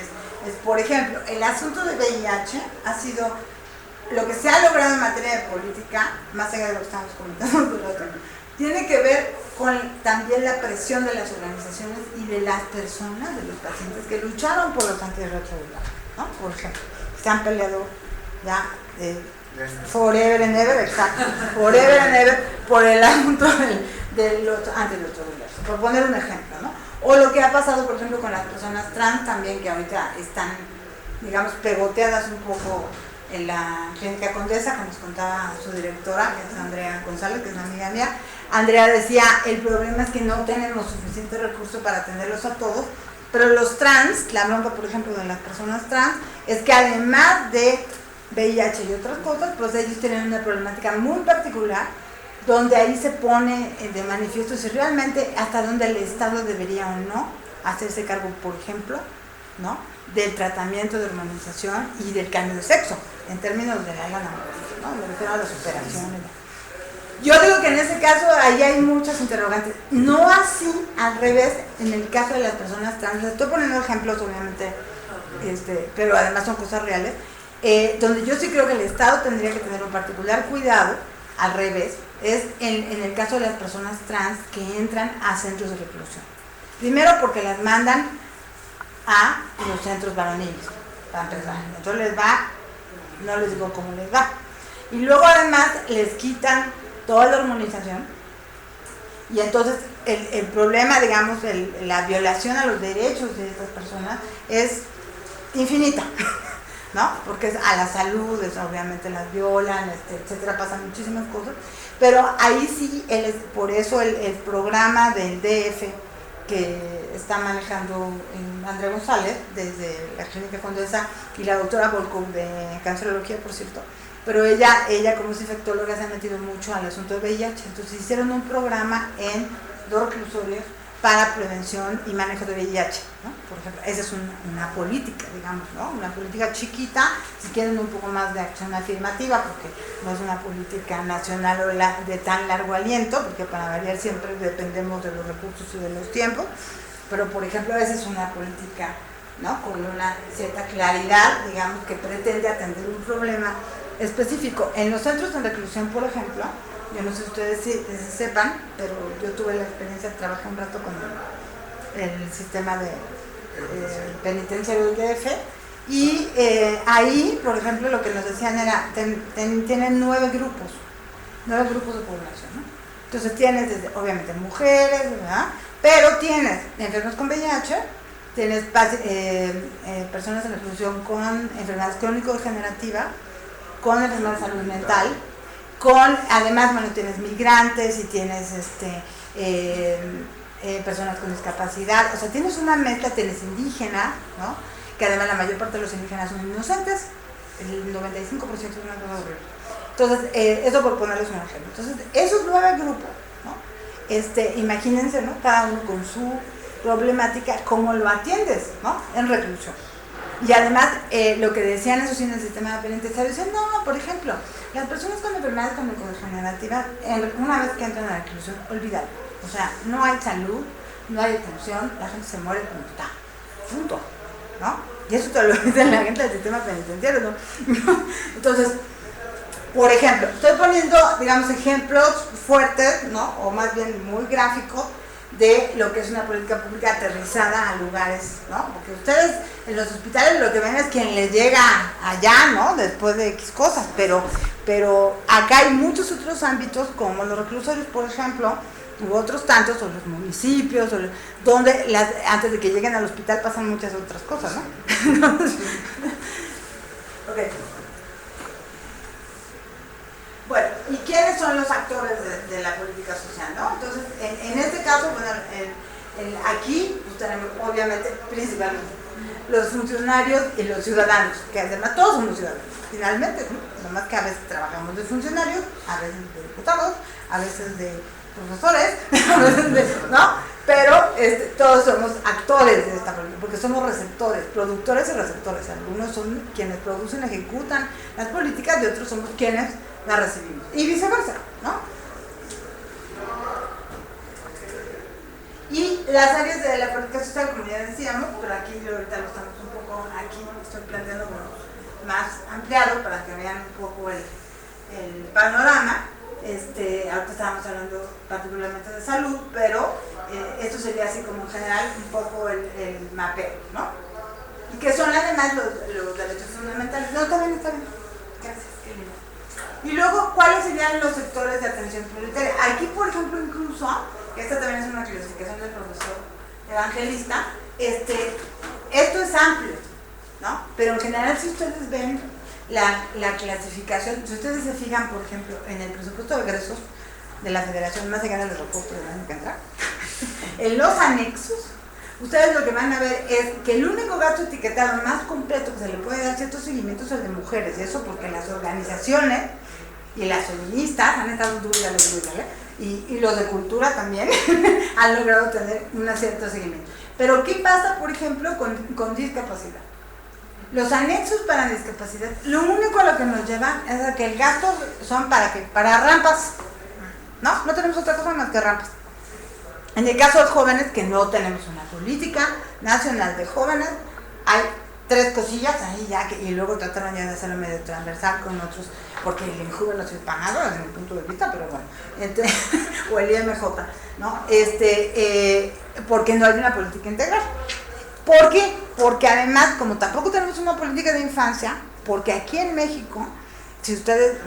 es, por ejemplo, el asunto de VIH ha sido lo que se ha logrado en materia de política, más allá de lo que estamos comentando, tiene que ver con también la presión de las organizaciones y de las personas, de los pacientes que lucharon por los antirretrovirales, ¿no? Por ejemplo, se han peleado ya forever and ever, exacto, forever and ever por el asunto de los antirretrovirales, por poner un ejemplo, ¿no? O lo que ha pasado, por ejemplo, con las personas trans también, que ahorita están, digamos, pegoteadas un poco en la Clínica Condesa, que nos contaba su directora, que es Andrea González, que es una amiga mía. Andrea decía, el problema es que no tenemos suficiente recurso para atenderlos a todos, pero los trans, la bronca, por ejemplo, de las personas trans, es que además de VIH y otras cosas, pues ellos tienen una problemática muy particular, donde ahí se pone de manifiesto si realmente hasta dónde el Estado debería o no hacerse cargo, por ejemplo, ¿no?, del tratamiento de hormonización y del cambio de sexo, en términos de la lana, ¿no?, me refiero a las operaciones. Yo digo que en ese caso ahí hay muchas interrogantes, no así al revés en el caso de las personas trans. Les estoy poniendo ejemplos, obviamente, pero además son cosas reales, donde yo sí creo que el Estado tendría que tener un particular cuidado, al revés, es en el caso de las personas trans que entran a centros de reclusión. Primero porque las mandan a los centros varoniles, para empezar. Entonces les va, no les digo cómo les va. Y luego además les quitan toda la hormonización y entonces el problema, digamos, la violación a los derechos de estas personas es infinita, ¿no? Porque es a la salud, obviamente las violan, etcétera, pasan muchísimas cosas, pero ahí sí, por eso el programa del DF que está manejando Andrea González desde la Clínica Condesa y la doctora Volkov de cancerología, por cierto, pero ella como es infectóloga se ha metido mucho al asunto de VIH, entonces hicieron un programa en 2 reclusorios para prevención y manejo de VIH, ¿no? Por ejemplo, esa es una política, digamos, ¿no? Una política chiquita, si quieren un poco más de acción afirmativa, porque no es una política nacional o de tan largo aliento, porque para variar siempre dependemos de los recursos y de los tiempos, pero por ejemplo esa es una política, ¿no?, con una cierta claridad, digamos, que pretende atender un problema específico. En los centros de reclusión, por ejemplo, yo no sé si ustedes sepan, pero yo tuve la experiencia de trabajar un rato con el sistema de penitenciario del DF y ahí, por ejemplo, lo que nos decían era, tienen 9 grupos de población, ¿no? Entonces tienes desde, obviamente, mujeres, ¿verdad?, pero tienes enfermos con VIH, tienes personas en reclusión con enfermedades crónico-degenerativas, con enfermedades de salud mental, además, bueno, tienes migrantes y tienes personas con discapacidad, o sea, tienes una mezcla, tienes indígenas, ¿no?, que además la mayor parte de los indígenas son inocentes, el 95% es una cosa horrible. Entonces, eso por ponerles un ejemplo. Entonces, esos 9 grupos, ¿no?, imagínense, ¿no?, cada uno con su problemática, cómo lo atiendes, ¿no?, en reclusión. Y además, lo que decían esos en el sistema penitenciario, dicen, no, por ejemplo, las personas con enfermedades crónico-degenerativas, una vez que entran a la reclusión, olvídalo. O sea, no hay salud, no hay atención, la gente se muere como está, punto, ¿no? Y eso te lo dice la gente del sistema penitenciario, ¿no? Entonces, por ejemplo, estoy poniendo, digamos, ejemplos fuertes, ¿no?, o más bien muy gráficos, de lo que es una política pública aterrizada a lugares, ¿no? Porque ustedes en los hospitales lo que ven es quien les llega allá, ¿no?, después de X cosas, pero acá hay muchos otros ámbitos, como los reclusorios, por ejemplo, u otros tantos, o los municipios, donde antes de que lleguen al hospital pasan muchas otras cosas, ¿no? Ok. Bueno, ¿y quiénes son los actores de la política social, no? Entonces, en este caso, bueno, aquí pues, tenemos obviamente principalmente los funcionarios y los ciudadanos, que además todos somos ciudadanos, finalmente, ¿no? Nomás que a veces trabajamos de funcionarios, a veces de diputados, a veces de profesores, a veces de, ¿no? pero todos somos actores de esta política, porque somos receptores, productores y receptores. Algunos son quienes producen, ejecutan las políticas y otros somos quienes las recibimos. Y viceversa, ¿no? Y las áreas de la política social, como ya decíamos, pero aquí ahorita lo estamos un poco, aquí estoy planteando más ampliado para que vean un poco el panorama. Ahorita estábamos hablando particularmente de salud, pero esto sería así como en general un poco el mapeo, ¿no? Y que son además los derechos fundamentales. No, está bien, gracias, qué lindo. Y luego, ¿cuáles serían los sectores de atención prioritaria? Aquí, por ejemplo, incluso, esta también es una clasificación del profesor Evangelista, esto es amplio, ¿no? Pero en general, si ustedes ven la clasificación, si ustedes se fijan, por ejemplo, en el presupuesto de egresos de la Federación, más llegar al reporte del año que entra, en los anexos, ustedes lo que van a ver es que el único gasto etiquetado más completo que se le puede dar cierto seguimiento es el de mujeres, y eso porque las organizaciones y las feministas han estado duras, y los de cultura también han logrado tener un cierto seguimiento. Pero ¿qué pasa, por ejemplo, con discapacidad? Los anexos para discapacidad, lo único a lo que nos llevan es a que el gasto son para rampas, ¿no? No tenemos otra cosa más que rampas. En el caso de jóvenes, que no tenemos una política nacional de jóvenes, hay 3 cosillas ahí ya, y luego trataron ya de hacerlo medio transversal con otros, porque el INJUVE no se ha pagado desde mi punto de vista, pero bueno, o el IMJ, ¿no? Porque no hay una política integral. ¿Por qué? Porque además, como tampoco tenemos una política de infancia, porque aquí en México, si ustedes,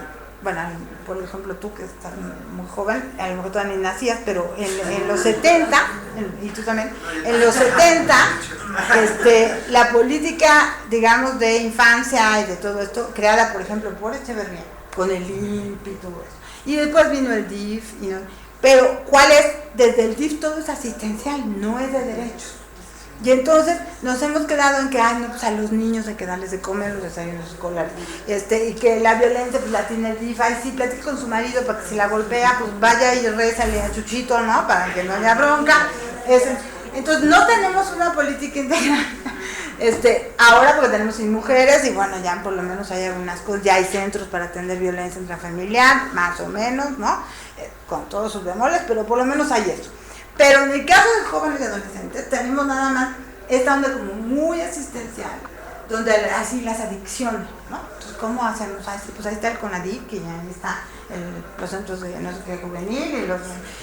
bueno, por ejemplo tú que estás muy joven, a lo mejor todavía ni nacías, pero en los 70, y tú también, en los 70, la política, digamos, de infancia y de todo esto, creada, por ejemplo, por Echeverría, con el INPI y todo eso. Y después vino el DIF, pero ¿cuál es? Desde el DIF todo es asistencial, no es de derechos. Y entonces nos hemos quedado en que pues a los niños hay que darles de comer los desayunos escolares, y que la violencia pues la tiene el DIF, sí, platique con su marido para que si la golpea, pues vaya y rézale a Chuchito, ¿no? Para que no haya bronca. Entonces no tenemos una política integral. Ahora porque tenemos mujeres y bueno, ya por lo menos hay algunas cosas, ya hay centros para atender violencia intrafamiliar, más o menos, ¿no? Con todos sus bemoles, pero por lo menos hay eso. Pero en el caso de jóvenes y adolescentes tenemos nada más esta onda como muy asistencial, donde así las adicciones, ¿no? Entonces, ¿cómo hacemos? Pues ahí está el CONADIC, que ya ahí está los centros de no sé qué juvenil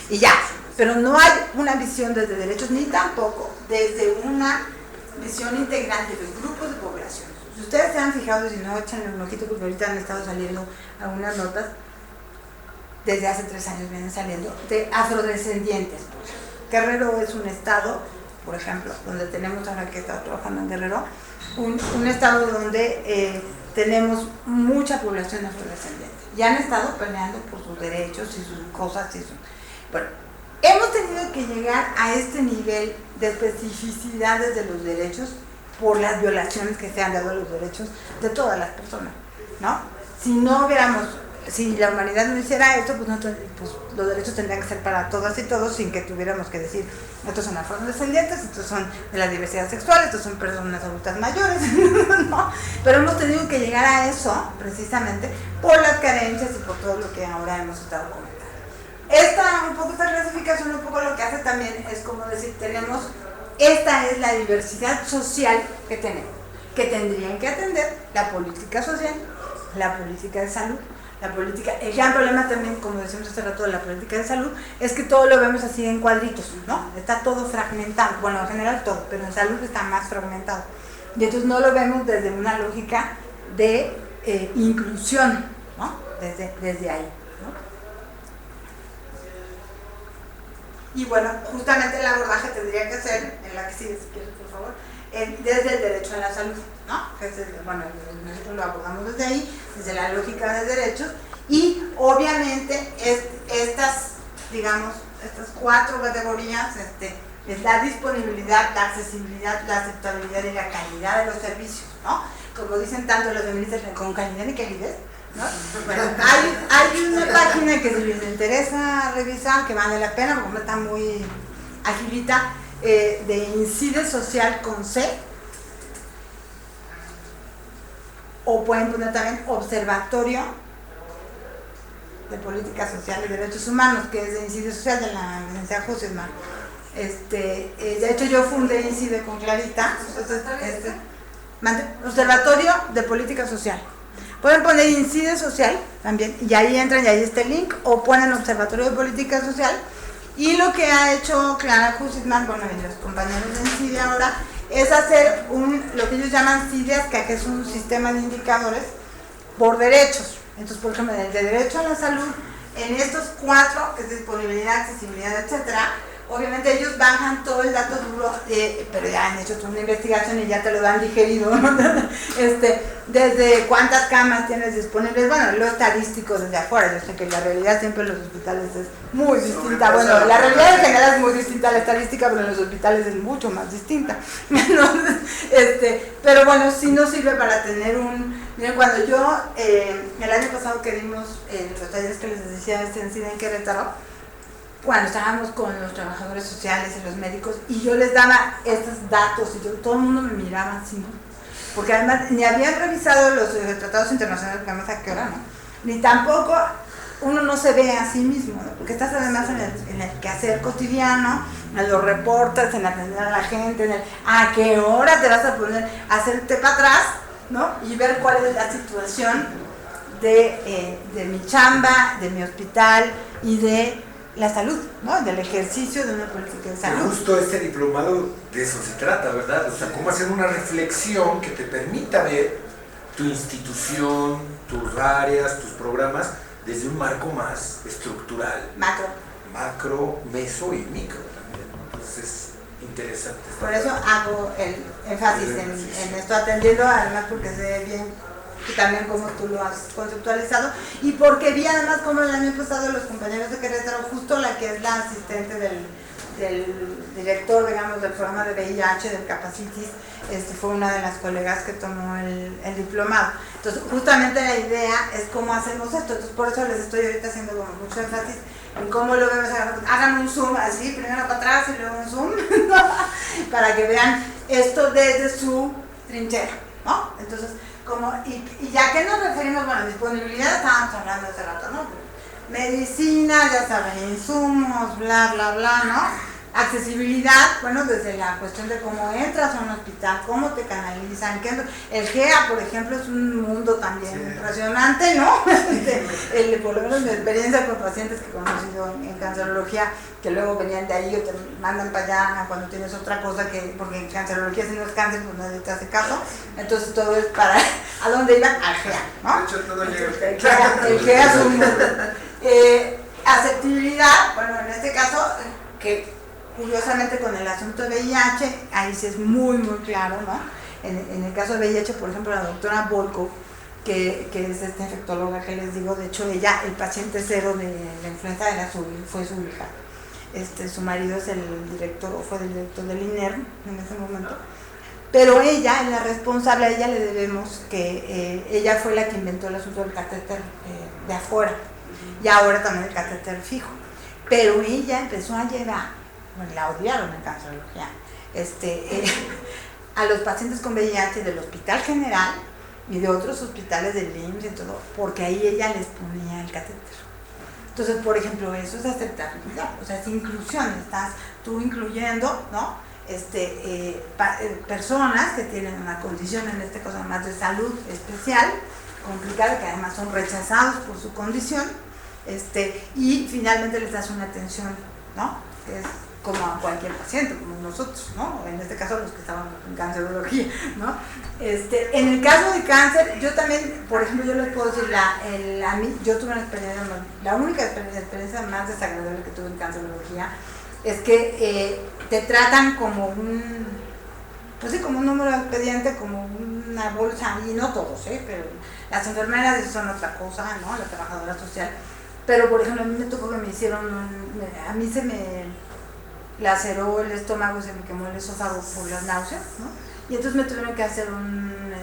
y ya. Pero no hay una visión desde derechos ni tampoco desde una visión integral de los grupos de población. Si ustedes se han fijado, si no, echan un ojito porque ahorita han estado saliendo algunas notas, desde hace 3 años vienen saliendo, de afrodescendientes. Guerrero es un estado, por ejemplo, donde tenemos, ahora que está trabajando en Guerrero, un estado donde tenemos mucha población afrodescendiente. Y han estado peleando por sus derechos y sus cosas. Bueno, hemos tenido que llegar a este nivel de especificidades de los derechos por las violaciones que se han dado a los derechos de todas las personas, ¿no? Si la humanidad no hiciera esto, pues los derechos tendrían que ser para todas y todos sin que tuviéramos que decir, estos son afrodescendientes, estos son de la diversidad sexual, estos son personas adultas mayores, ¿no? Pero hemos tenido que llegar a eso precisamente por las carencias y por todo lo que ahora hemos estado comentando. Esta clasificación un poco lo que hace también es como decir, esta es la diversidad social que tenemos, que tendrían que atender la política social, la política de salud, el gran problema también, como decimos hace rato, de la política de salud, es que todo lo vemos así en cuadritos, ¿no? Está todo fragmentado, bueno, en general todo, pero en salud está más fragmentado. Y entonces no lo vemos desde una lógica de inclusión, ¿no? Desde ahí, ¿no? Y bueno, justamente el abordaje tendría que ser, en la que sigue, si quieres, por favor, desde el derecho a la salud, ¿no? Bueno, nosotros lo abordamos desde ahí, desde la lógica de derechos, y obviamente estas 4 categorías, es la disponibilidad, la accesibilidad, la aceptabilidad y la calidad de los servicios, ¿no? Como dicen tanto los feministas, con calidad y calidez, ¿no? Bueno, hay una página que si les interesa revisar, que vale la pena, porque está muy agilita de Incide Social con C, o pueden poner también Observatorio de Políticas Sociales y Derechos Humanos, que es de Incide Social de la licenciada Josefma. De hecho yo fundé Incide con Clarita. Observatorio de Política Social. Pueden poner Incide Social también, y ahí entran y ahí está el link, o ponen Observatorio de Política Social. Y lo que ha hecho Clara Hussitman, bueno, y los compañeros de Incide ahora, es hacer lo que ellos llaman CIDES, que es un sistema de indicadores por derechos. Entonces, por ejemplo, el de derecho a la salud, en estos 4, que es disponibilidad, accesibilidad, etcétera, obviamente ellos bajan todo el dato duro, pero ya han hecho toda una investigación y ya te lo dan digerido, ¿no? Desde cuántas camas tienes disponibles, bueno, lo estadístico desde afuera. Yo sé que la realidad siempre en los hospitales es muy distinta, bueno, la realidad en general es muy distinta a la estadística, pero en los hospitales es mucho más distinta. Pero bueno, sí nos sirve para tener miren, cuando yo, el año pasado que dimos los talleres que les decía en Querétaro, bueno, estábamos con los trabajadores sociales y los médicos, y yo les daba estos datos, y todo el mundo me miraba así, ¿no? Porque además ni habían revisado los tratados internacionales, que además a qué hora, ¿no? Ni tampoco uno no se ve a sí mismo, ¿no? Porque estás además en el quehacer cotidiano, en los reportes, en atender a la gente, a qué hora te vas a poner a hacerte para atrás, ¿no? Y ver cuál es la situación de mi chamba, de mi hospital y de la salud, ¿no? Del ejercicio de una política de salud. Justo este diplomado de eso se trata, ¿verdad? O sea, cómo hacer una reflexión que te permita ver tu institución, tus áreas, tus programas desde un marco más estructural. Macro, meso y micro también, ¿no? Entonces es interesante. Por eso hago el énfasis en esto, atendiendo además porque sé bien y también como tú lo has conceptualizado, y porque vi además como el año pasado los compañeros de Querétaro, justo la que es la asistente del director, digamos, del programa de VIH, del Capacitis, fue una de las colegas que tomó el diplomado. Entonces, justamente la idea es cómo hacemos esto, entonces por eso les estoy ahorita haciendo como mucho énfasis en cómo lo vemos. Hagan un zoom así, primero para atrás y luego un zoom, para que vean esto desde su trinchera, ¿no? Entonces, y ya que nos referimos, bueno, disponibilidad, estábamos hablando hace rato, ¿no? Medicina, ya saben, insumos, bla, bla, bla, ¿no? Accesibilidad, bueno, desde la cuestión de cómo entras a un hospital, cómo te canalizan, el GEA, por ejemplo, es un mundo también impresionante, ¿no? Por lo menos mi experiencia con pacientes que he conocido en cancerología, que luego venían de ahí o te mandan para allá cuando tienes otra cosa, porque en cancerología si no es cáncer, pues nadie te hace caso, entonces todo es para, ¿a dónde iban? Al GEA, ¿no? De hecho, todo llega. El GEA es un mundo. Aceptabilidad, bueno, en este caso, que curiosamente con el asunto de VIH, ahí sí es muy, muy claro, ¿no? En el caso de VIH, por ejemplo, la doctora Volkov, que es esta infectóloga que les digo, de hecho ella, el paciente cero de la influenza fue su hija. Su marido es el director, o fue el director del INERM en ese momento. Pero ella es la responsable, a ella le debemos que ella fue la que inventó el asunto del catéter de afuera, y ahora también el catéter fijo. Pero ella empezó a llevar, bueno, la odiaron en cancerología, a los pacientes con VIH del Hospital General y de otros hospitales del IMSS y todo, porque ahí ella les ponía el catéter. Entonces, por ejemplo, eso es aceptabilidad, o sea, es inclusión, estás tú incluyendo, ¿no? Personas que tienen una condición, en este caso más de salud especial, complicada, que además son rechazados por su condición, y finalmente les das una atención, ¿no? Que es como a cualquier paciente, como nosotros, ¿no? En este caso los que estaban en cancerología, ¿no? En el caso de cáncer, yo también, por ejemplo, yo les puedo decir, yo tuve una experiencia, la única experiencia más desagradable que tuve en cancerología es que te tratan como como un número de expediente, como una bolsa, y no todos, pero las enfermeras son otra cosa, ¿no? La trabajadora social. Pero, por ejemplo, a mí me tocó que me hicieron, a mí se me laceró el estómago, se me quemó el esófago por las náuseas, ¿no? Y entonces me tuvieron que hacer un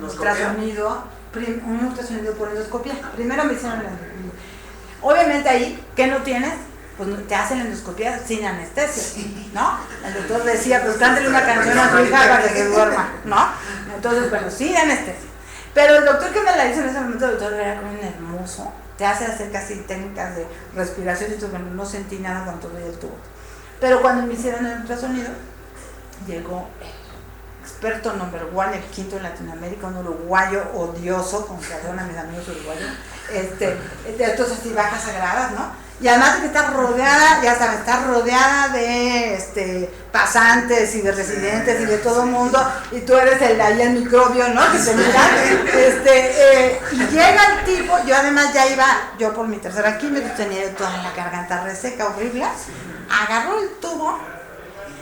ultrasonido por endoscopia. Primero me hicieron obviamente ahí, ¿qué no tienes? pues te hacen la endoscopia sin anestesia, ¿no? El doctor decía, pues cántale una canción a su hija para que duerma, ¿no? Entonces, bueno, sin anestesia. Pero el doctor que me la hizo en ese momento, el doctor era como un hermoso, te hace hacer casi técnicas de respiración y todo, bueno, no sentí nada cuando veía el tubo. Pero cuando me hicieron el ultrasonido, llegó el experto number one, el quinto en Latinoamérica, un uruguayo odioso, con perdón a mis amigos uruguayos, de estos así vacas sagradas, ¿no? Y además de que estás rodeada, ya sabes, estás rodeada de pasantes y de residentes y de todo el mundo, y tú eres ahí el microbio, ¿no? Que te miran, y llega el tipo, yo además ya iba, yo por mi tercera quimio, tenía toda la garganta reseca, horrible, agarró el tubo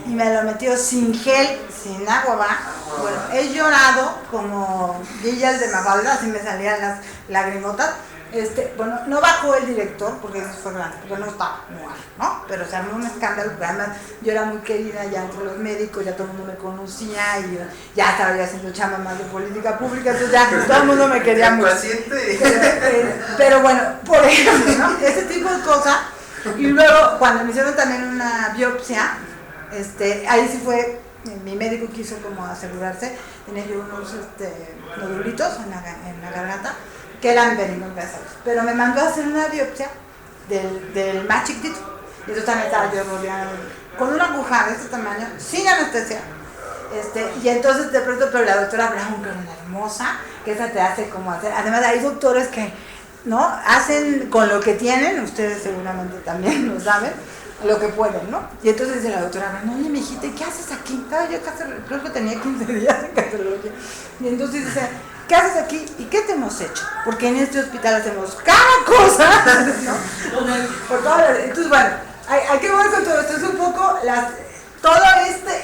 y me lo metió sin gel, sin agua, ¿va? Bueno, he llorado como villas de Mafalda, así me salían las lagrimotas. Bueno, no bajó el director porque eso fue grande, porque no estaba muerto, ¿no? Pero se armó un escándalo, porque además yo era muy querida ya entre los médicos, ya todo el mundo me conocía y ya estaba yo haciendo chamba más de política pública, entonces ya todo el mundo me quería mucho. Pero bueno, por ejemplo, ¿no? Ese tipo de cosas. Y luego cuando me hicieron también una biopsia, ahí sí fue, mi médico quiso como asegurarse, tenía yo unos nodulitos en la garganta, que eran benignos, pero me mandó a hacer una biopsia del más chiquitito, y entonces también estaba yo rodeada con una aguja de este tamaño, sin anestesia, y entonces de pronto, pero la doctora Brown, que era una hermosa, que esa te hace como hacer, además hay doctores que, ¿no? Hacen con lo que tienen, ustedes seguramente también lo saben, lo que pueden, ¿no? Y entonces dice la doctora, no, oye, mijita, ¿qué haces aquí? Estaba yo creo que tenía 15 días en cardiología, y entonces dice, ¿qué haces aquí y qué te hemos hecho? Porque en este hospital hacemos cada cosa, ¿no? Entonces, bueno, hay que ver con todo esto, es un poco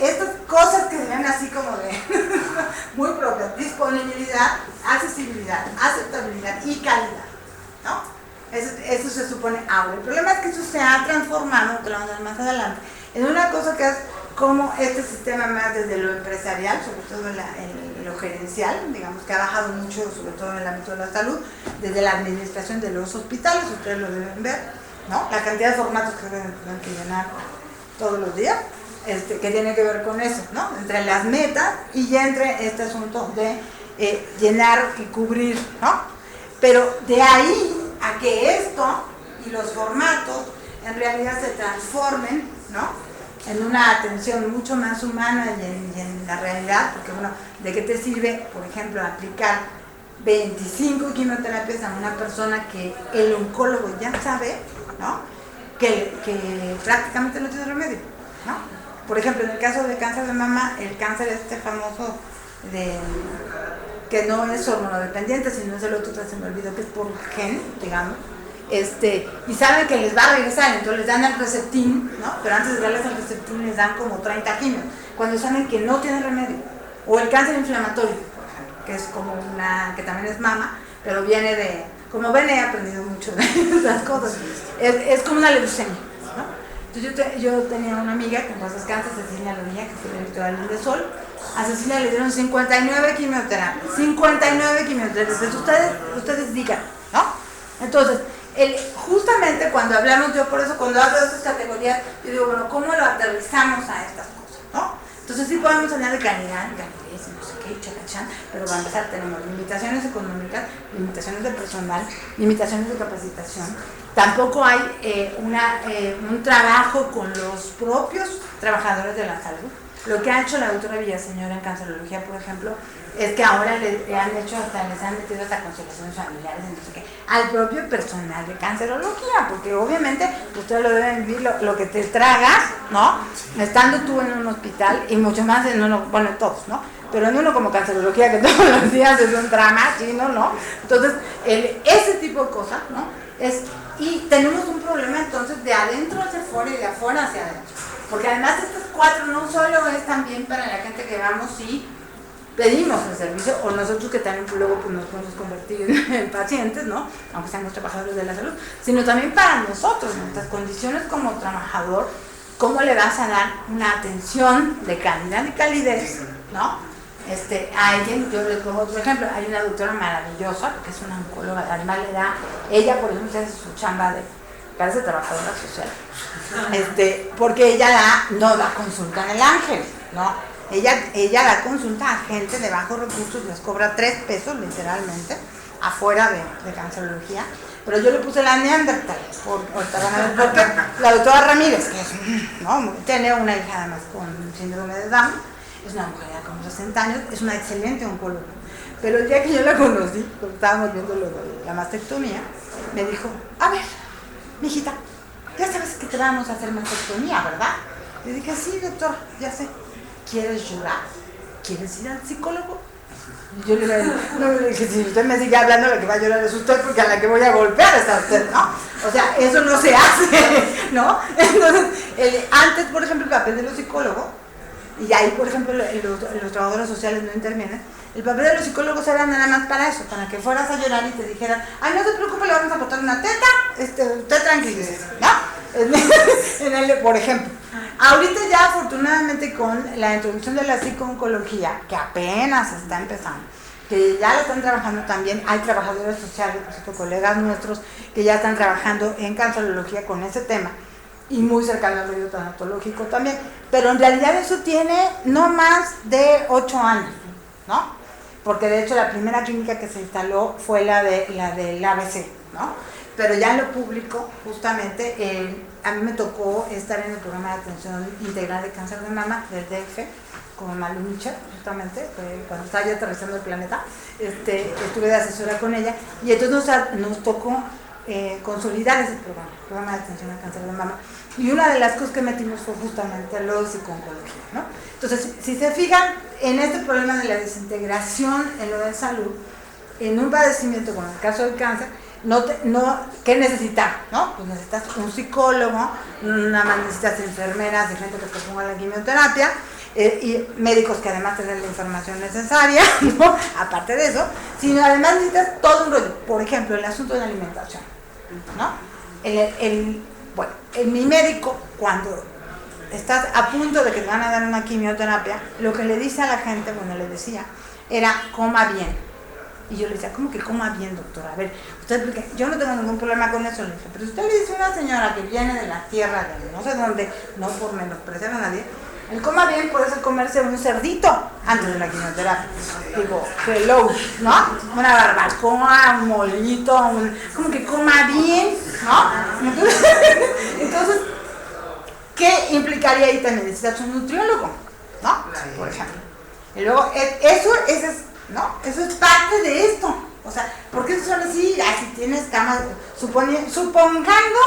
estas cosas que se ven así como de muy propias, disponibilidad, accesibilidad, aceptabilidad y calidad, ¿no? Eso se supone ahora. El problema es que eso se ha transformado, que lo vamos a ver más adelante, en una cosa que es como este sistema más desde lo empresarial, sobre todo en lo gerencial, digamos que ha bajado mucho, sobre todo en el ámbito de la salud, desde la administración de los hospitales, ustedes lo deben ver, ¿no? La cantidad de formatos que tienen que llenar todos los días, que tiene que ver con eso, ¿no? Entre las metas y ya entre este asunto de llenar y cubrir, ¿no? Pero de ahí a que esto y los formatos en realidad se transformen, ¿no? En una atención mucho más humana y en la realidad, porque bueno, ¿de qué te sirve, por ejemplo, aplicar 25 quimioterapias a una persona que el oncólogo ya sabe, ¿no? que prácticamente no tiene remedio, ¿no? Por ejemplo, en el caso de cáncer de mama, el cáncer famoso que no es hormonodependiente, sino es el otro, se me olvidó que es por gen, digamos, y saben que les va a regresar, entonces les dan el Herceptin, ¿no? Pero antes de darles el Herceptin les dan como 30 quimios, cuando saben que no tienen remedio. O el cáncer inflamatorio, por ejemplo, que es como que también es mama, pero viene de, como ven, he aprendido mucho de esas cosas, es como una leucemia, ¿no? Entonces yo tenía una amiga que en paz descanse, Cecilia Loría, que fue directora del Indesol. A Cecilia le dieron 59 quimioterapias, 59 quimioterapias, entonces ustedes digan, ¿no? Entonces, justamente cuando hablamos, yo por eso cuando hablo de estas categorías, yo digo, bueno, ¿cómo lo aterrizamos a estas cosas, no? Entonces sí podemos hablar de calidad, calidez, no sé qué, chacachán, pero para empezar tenemos limitaciones económicas, limitaciones de personal, limitaciones de capacitación. Tampoco hay un trabajo con los propios trabajadores de la salud. Lo que ha hecho la doctora Villaseñor en cancerología, por ejemplo, es que ahora les han metido hasta constelaciones familiares, no sé qué, al propio personal de cancerología, porque obviamente ustedes lo deben vivir, lo que te tragas, ¿no? Estando tú en un hospital, y mucho más en uno, bueno, todos, ¿no? Pero en uno como cancerología, que todos los días es un drama chino, ¿no? Entonces, ese tipo de cosas, ¿no? Y tenemos un problema entonces de adentro hacia afuera y de afuera hacia adentro. Porque además estos 4 no solo es también para la gente que vamos y pedimos el servicio, o nosotros que también luego pues, nos podemos convertir en pacientes, ¿no? Aunque seamos trabajadores de la salud, sino también para nosotros, nuestras condiciones como trabajador, cómo le vas a dar una atención de calidad y calidez, ¿no? A alguien, yo les pongo otro ejemplo, hay una doctora maravillosa, que es una oncóloga, además le da, ella por ejemplo hace su chamba parece trabajadora social. Porque ella no da consulta en el Ángel, ¿no? Ella da consulta a gente de bajos recursos, les cobra 3 pesos literalmente, afuera de cancerología. Pero yo le puse la Neandertal, ahorita van a ver por qué. La doctora Ramírez, que es, ¿no? Tiene una hija además con síndrome de Down, es una mujer ya con 60 años, es una excelente oncóloga. Pero el día que yo la conocí, cuando estábamos viendo lo de la mastectomía, me dijo, a ver, mijita, ya sabes que te vamos a hacer mastectomía, ¿verdad? Le dije, sí, doctor, ya sé. ¿Quieres llorar? ¿Quieres ir al psicólogo? Y yo le dije, si usted me sigue hablando, la que va a llorar es usted, porque a la que voy a golpear es usted, ¿no? O sea, eso no se hace, ¿no? Entonces, antes, por ejemplo, el papel de los psicólogos, y ahí, por ejemplo, los trabajadores sociales no intervienen, el papel de los psicólogos era nada más para eso, para que fueras a llorar y te dijeran, ay, no se preocupe, le vamos a botar una teta, usted tranquilícese, ¿no? Por ejemplo. Ahorita ya afortunadamente con la introducción de la psico-oncología, que apenas está empezando, que ya lo están trabajando también, hay trabajadores sociales, por ejemplo, colegas nuestros que ya están trabajando en cancerología con ese tema, y muy cercano al medio tanatológico también, pero en realidad eso tiene no más de 8 años, ¿no? Porque de hecho la primera clínica que se instaló fue la del ABC, ¿no? Pero ya en lo público, justamente, a mí me tocó estar en el programa de atención integral de cáncer de mama del DF, con Malu Mitchell, justamente, cuando estaba yo aterrizando el planeta, estuve de asesora con ella, y entonces nos tocó consolidar ese programa de atención al cáncer de mama, y una de las cosas que metimos fue justamente lo de psico-oncología, ¿no? Entonces, si se fijan en este problema de la desintegración en lo de salud, en un padecimiento como el caso del cáncer, ¿qué necesitas? ¿No? Pues necesitas un psicólogo, nada más necesitas enfermeras y gente que te ponga la quimioterapia, y médicos que además tengan la información necesaria, ¿no? Aparte de eso, sino además necesitas todo un rollo. Por ejemplo, el asunto de la alimentación, ¿no? Mi médico, cuando estás a punto de que te van a dar una quimioterapia, lo que le dice a la gente, le decía, era coma bien. Y yo le decía, ¿cómo que coma bien, doctora? A ver, usted, porque yo no tengo ningún problema con eso, le dije, pero usted le dice a una señora que viene de la tierra, de no sé dónde, no por menospreciar a nadie, el coma bien puede ser comerse un cerdito antes de la quimioterapia. Digo, hello, ¿no? Una barbacoa, un molito, como que coma bien, ¿no? Entonces, ¿qué implicaría ahí también? Necesitas un nutriólogo, ¿no? Por ejemplo. Y luego, eso es parte de esto. O sea, ¿por qué son así? Si tienes camas, supongando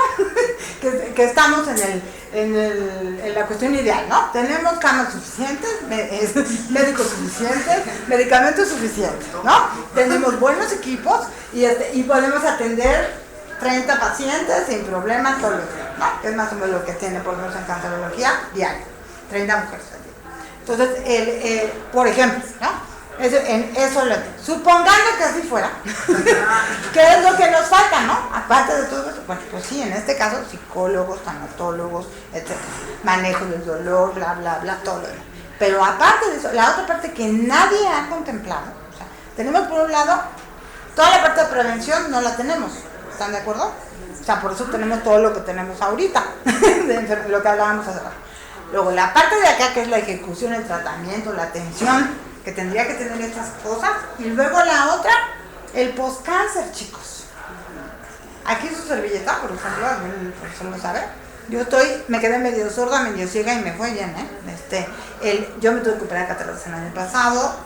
que estamos en la cuestión ideal, ¿no? Tenemos camas suficientes, médicos suficientes, medicamentos suficientes, ¿no? Tenemos buenos equipos y podemos atender 30 pacientes sin problemas todos los días, ¿no? Que es más o menos lo que tiene por lo menos en cancerología diario, 30 mujeres al día. Entonces, por ejemplo, ¿no? Supongando que así fuera, ¿qué es lo que nos falta, no? Aparte de todo eso, bueno, pues sí, en este caso, psicólogos, tanatólogos, etc. Manejo del dolor, bla, bla, bla, todo lo demás. Pero aparte de eso, la otra parte que nadie ha contemplado, o sea, tenemos por un lado, toda la parte de prevención no la tenemos, ¿están de acuerdo? O sea, por eso tenemos todo lo que tenemos ahorita, de lo que hablábamos hace rato. Luego, la parte de acá, que es la ejecución, el tratamiento, la atención, que tendría que tener estas cosas, y luego la otra, el postcáncer, chicos. Aquí su servilleta, por ejemplo, el profesor lo sabe, me quedé medio sorda, medio ciega y me fue bien, yo me tuve que operar cataratas el año pasado,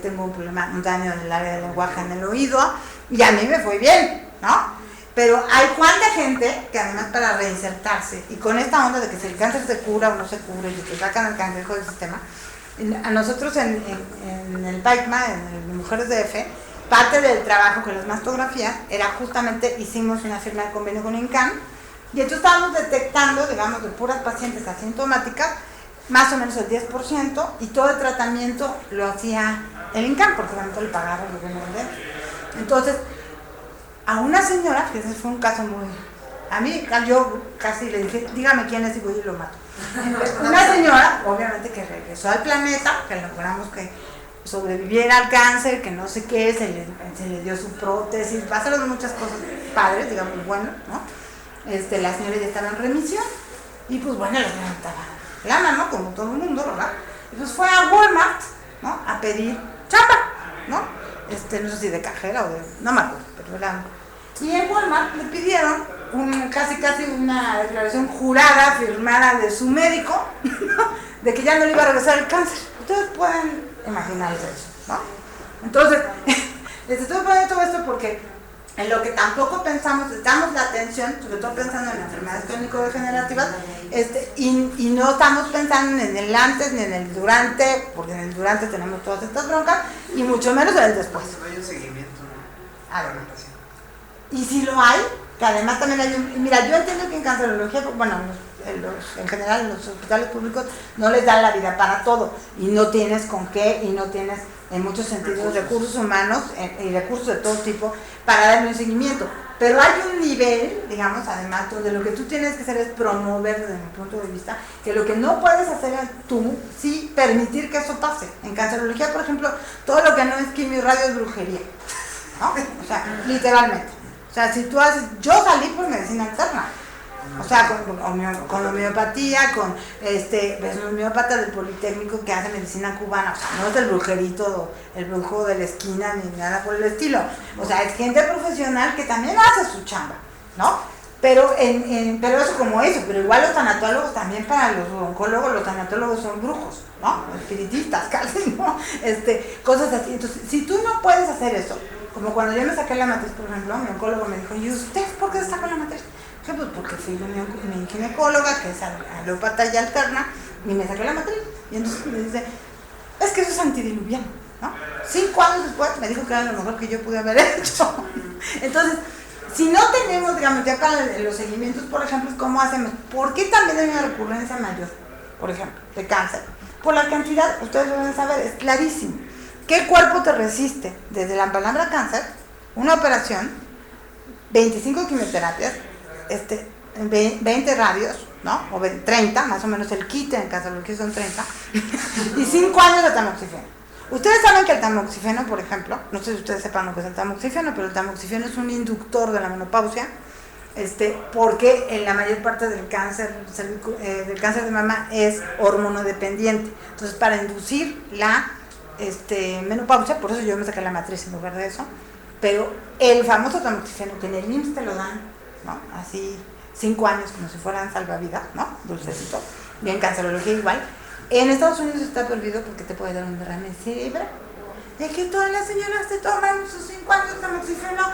tengo un daño en el área del lenguaje en el oído, y a mí me fue bien, ¿no? Pero hay cuánta gente que además para reinsertarse, y con esta onda de que si el cáncer se cura o no se cura, y te sacan el cangrejo del sistema, a nosotros en el PAICMA, en Mujeres de F, parte del trabajo con las mastografías era justamente, hicimos una firma de convenio con INCAN, y entonces estábamos detectando, digamos, de puras pacientes asintomáticas, más o menos el 10%, y todo el tratamiento lo hacía el INCAN, porque realmente le pagaba el gobierno del DF. Entonces, a una señora, que ese fue un caso muy... A mí, yo casi le dije, dígame quién es y voy y lo mato. Una señora, obviamente, que regresó al planeta, que logramos que sobreviviera al cáncer, que no sé qué, se le dio su prótesis, pasaron muchas cosas padres, digamos, bueno, ¿no? la señora ya estaba en remisión, y pues bueno, la señora estaba lana, ¿no? Como todo el mundo, ¿verdad? Y pues fue a Walmart, ¿no? A pedir chamba, ¿no? No sé si de cajera o de, no me acuerdo, pero era. Y en Walmart le pidieron casi una declaración jurada, firmada de su médico, ¿no? De que ya no le iba a regresar el cáncer. Ustedes pueden imaginarse eso, ¿no? Entonces, les estoy poniendo todo esto porque en lo que tampoco pensamos, damos la atención, sobre todo pensando en enfermedades crónico-degenerativas, y no estamos pensando en el antes ni en el durante, porque en el durante tenemos todas estas broncas, y mucho menos en el después. No hay un seguimiento, ¿no? A ver. Y si lo hay, que además también hay un... Mira, yo entiendo que en cancerología, bueno, en general en los hospitales públicos no les dan la vida para todo, y no tienes con qué, y no tienes en muchos sentidos recursos humanos y recursos de todo tipo para darle un seguimiento. Pero hay un nivel, digamos, además, donde lo que tú tienes que hacer es promover, desde mi punto de vista, que lo que no puedes hacer tú, sí permitir que eso pase. En cancerología, por ejemplo, todo lo que no es quimio y radio es brujería, ¿no? O sea, literalmente. O sea, si tú haces, yo salí por medicina interna, o sea, con homeopatía, con un homeópata del Politécnico que hace medicina cubana, o sea, no es el brujerito, el brujo de la esquina ni nada por el estilo, o sea, es gente profesional que también hace su chamba, ¿no? Pero pero eso como eso, pero igual los tanatólogos también, para los oncólogos, los tanatólogos son brujos, ¿no? Espiritistas, casi, ¿no? Cosas así. Entonces, si tú no puedes hacer eso, como cuando yo me saqué la matriz, por ejemplo, mi oncólogo me dijo, ¿y usted por qué se sacó la matriz? Pues porque fui mi ginecóloga, que es alópata y alterna, y me saqué la matriz. Y entonces me dice, es que eso es antidiluviano, ¿no? 5 años después me dijo que era lo mejor que yo pude haber hecho. Entonces, si no tenemos, digamos, ya para los seguimientos, por ejemplo, ¿cómo hacemos? ¿Por qué también hay una recurrencia mayor, por ejemplo, de cáncer? Por la cantidad, ustedes lo deben saber, es clarísimo. ¿Qué cuerpo te resiste? Desde la palabra cáncer, una operación, 25 quimioterapias, 20 radios, ¿no? O 30, más o menos el kit en cancerología son 30, y 5 años de tamoxifeno. Ustedes saben que el tamoxifeno, por ejemplo, no sé si ustedes sepan lo que es el tamoxifeno, pero el tamoxifeno es un inductor de la menopausia, porque en la mayor parte del cáncer de mama es hormonodependiente. Entonces, para inducir la menopausia, por eso yo me saqué la matriz en lugar de eso, pero el famoso tamoxifeno que en el IMSS te lo dan, ¿no? Así 5 años como si fueran salvavidas, ¿no? Dulcecito. Y en cancerología igual. En Estados Unidos está prohibido porque te puede dar un derrame cerebral. Y aquí todas las señoras se toman sus 5 años de tamoxifeno,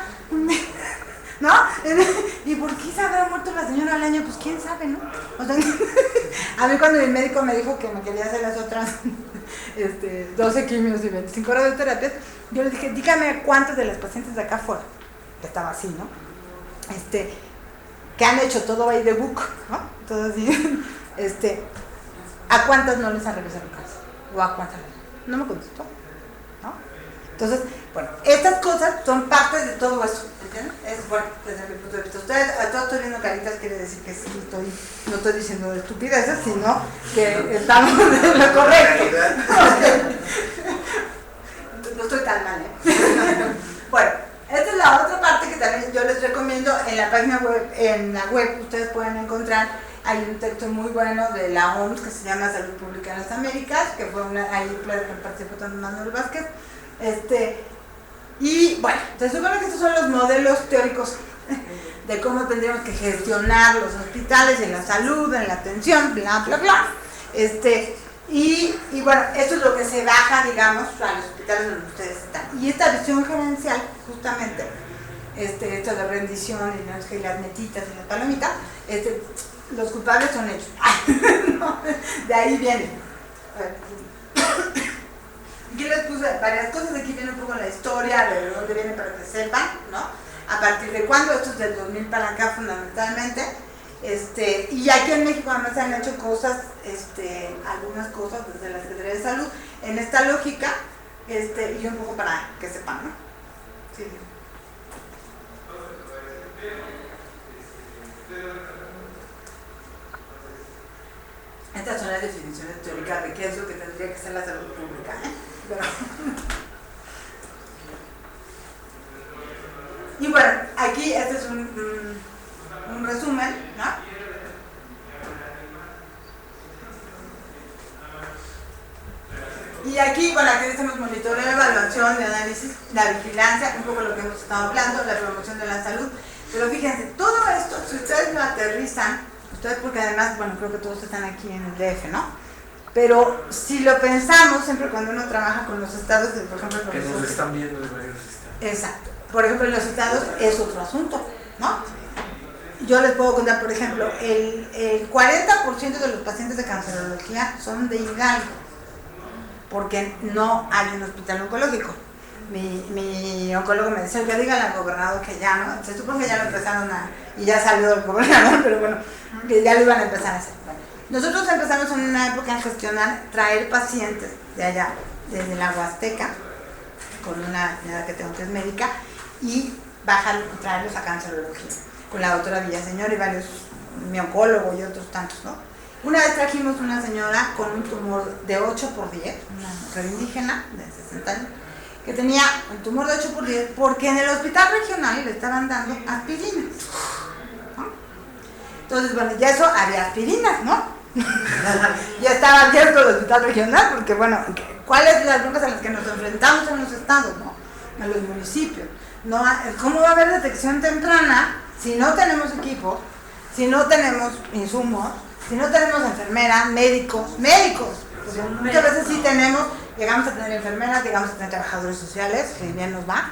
¿no? ¿Y por qué se habrá muerto la señora al año? Pues quién sabe, ¿no? O sea, a mí cuando mi médico me dijo que me quería hacer las otras 12 quimios y 25 radioterapias, yo le dije, dígame cuántos de las pacientes de acá afuera, que estaba así, ¿no? Que han hecho todo by the book, ¿no? Todo así, ¿a cuántas no les han revisado el caso? ¿O a cuántas? No me contestó, ¿no? Entonces, bueno, estas cosas son parte de todo eso, ¿entienden? Es bueno, desde mi punto de vista. Ustedes, a todos estoy viendo caritas, quiere decir que sí, no estoy diciendo estupideces, sino que estamos en lo correcto. No estoy tan mal, ¿eh? Bueno, esta es la otra parte que también yo les recomiendo. En la página web, en la web ustedes pueden encontrar, hay un texto muy bueno de la OMS que se llama Salud Pública en las Américas, que fue ahí participó también Manuel Vázquez. Y bueno, se supone que estos son los modelos teóricos de cómo tendríamos que gestionar los hospitales en la salud, en la atención, bla, bla, bla. Y bueno, esto es lo que se baja, digamos, a los hospitales donde ustedes están. Y esta visión gerencial, justamente, esto de rendición y las metitas y las palomitas, los culpables son ellos. No, de ahí viene. Yo les puse varias cosas, aquí viene un poco la historia de dónde viene para que sepan, ¿no? A partir de cuándo, esto es del 2000 para acá fundamentalmente. Y aquí en México además se han hecho cosas, algunas cosas desde la Secretaría de Salud en esta lógica, y un poco para que sepan, ¿no? Sí. Estas son las definiciones teóricas de qué es lo que tendría que ser la salud pública, ¿eh? Pero... Y bueno, aquí este es un un resumen, ¿no? Y aquí, bueno, aquí hacemos monitoreo, evaluación, de análisis, la vigilancia, un poco lo que hemos estado hablando, la promoción de la salud. Pero fíjense, todo esto, si ustedes lo aterrizan, ustedes porque además, bueno, creo que todos están aquí en el DF, ¿no? Pero si lo pensamos, siempre cuando uno trabaja con los estados, por ejemplo... Que nos están viendo de varios estados. Exacto. Por ejemplo, en los estados es otro asunto, ¿no? Yo les puedo contar, por ejemplo, el 40% de los pacientes de cancerología son de Hidalgo, porque no hay un hospital oncológico. Mi oncólogo me decía, que diga al gobernador que ya, ¿no? Se supone que ya lo empezaron y ya salió el gobernador, pero bueno, que ya lo iban a empezar a hacer. Bueno, nosotros empezamos en una época a gestionar, traer pacientes de allá, desde la Huasteca, con una señora que tengo que es médica, y traerlos a cancerología, con la doctora Villaseñor y varios, mi oncólogo y otros tantos, ¿no? Una vez trajimos una señora con un tumor de 8x10, una mujer indígena de 60 años, que tenía un tumor de 8x10 porque en el hospital regional le estaban dando aspirinas, ¿no? Entonces, bueno, ya eso había aspirinas, ¿no? Ya estaba abierto el hospital regional porque, bueno, ¿cuáles son las broncas a las que nos enfrentamos en los estados, ¿no? En los municipios. No, ¿cómo va a haber detección temprana si no tenemos equipos, si no tenemos insumos, si no tenemos enfermeras, médicos? Porque muchas veces sí llegamos a tener enfermeras, llegamos a tener trabajadores sociales, que bien nos va.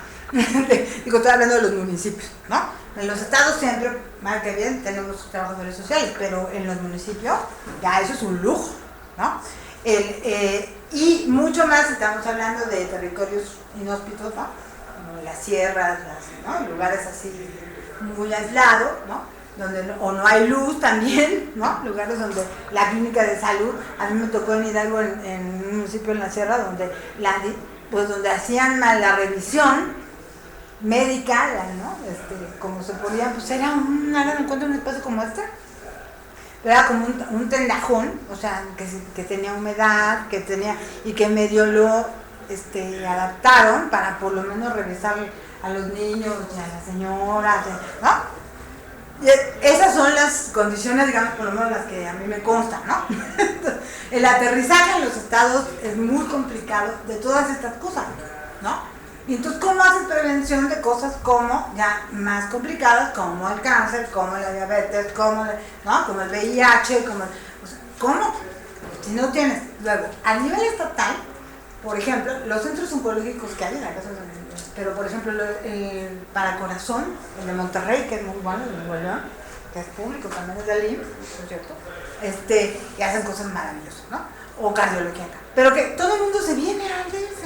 Digo, estoy hablando de los municipios, ¿no? En los estados siempre, mal que bien, tenemos trabajadores sociales, pero en los municipios ya eso es un lujo, ¿no? Y mucho más, estamos hablando de territorios inhóspitos, ¿no? Como las sierras, ¿no? Lugares así muy aislados, ¿no? Donde o no hay luz también, ¿no? Lugares donde la clínica de salud, a mí me tocó en Hidalgo, en un municipio en la sierra, donde hacían la revisión médica, ¿no? Como se podía, pues hagan en cuenta un espacio como este, era como un tendajón, o sea, que tenía humedad, y que medio lo adaptaron para por lo menos revisar a los niños y a las señoras, ¿no? Y esas son las condiciones, digamos, por lo menos las que a mí me constan, ¿no? El aterrizaje en los estados es muy complicado de todas estas cosas, ¿no? Y entonces, ¿cómo haces prevención de cosas como ya más complicadas, como el cáncer, como la diabetes, como el VIH, ¿cómo? Si no tienes. Luego, a nivel estatal, por ejemplo, los centros oncológicos que hay en la casa de... Pero, por ejemplo, para corazón, el de Monterrey, que es muy bueno, el de Nuevo León, que es público, también es del IMSS, ¿no es cierto? Y hacen cosas maravillosas, ¿no? O cardiología acá. Pero que todo el mundo se viene al DF,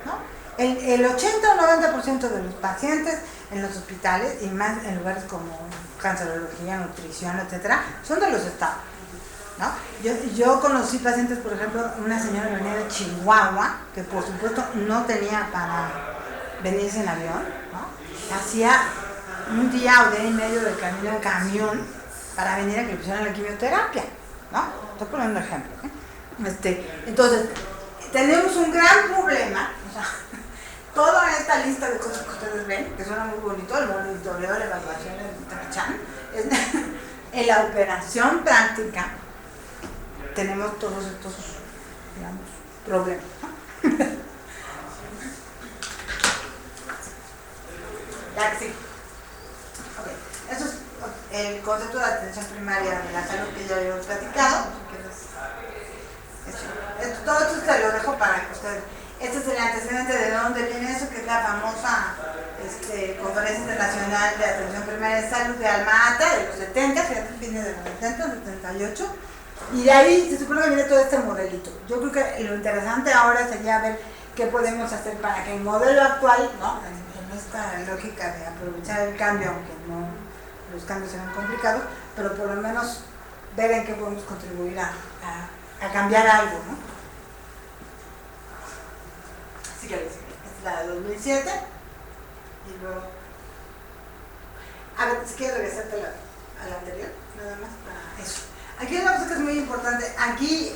¿no? El 80 o 90% de los pacientes en los hospitales, y más en lugares como cancerología, nutrición, etcétera, son de los estados, ¿no? Yo conocí pacientes, por ejemplo, una señora que venía de Chihuahua, que por supuesto no tenía para venirse en avión, ¿no? Hacía un día o día y medio de camino en camión para venir a que le pusieran la quimioterapia, ¿no? Estoy poniendo un ejemplo, ¿eh? Entonces, tenemos un gran problema, o sea, toda esta lista de cosas que ustedes ven, que suena muy bonito, el monitoreo, la evaluación, el trachan, en la operación práctica tenemos todos estos, digamos, problemas, ¿no? Ya que sí. Okay. Eso es el concepto de atención primaria de la salud que ya habíamos platicado. Todo esto se lo dejo para que ustedes... Este es el antecedente de dónde viene eso, que es la famosa Conferencia Internacional de Atención Primaria de Salud de Alma Ata de los 70, fíjate, viene de los 70, 78, y de ahí se supone que viene todo este modelito. Yo creo que lo interesante ahora sería ver qué podemos hacer para que el modelo actual, ¿no? En esta lógica de aprovechar el cambio, aunque no los cambios serán complicados, pero por lo menos ver en qué podemos contribuir a cambiar algo, ¿no? Así que esta es la de 2007 y luego a ver, si quieres regresarte a la anterior, nada más para eso. Aquí hay una cosa que es muy importante. Aquí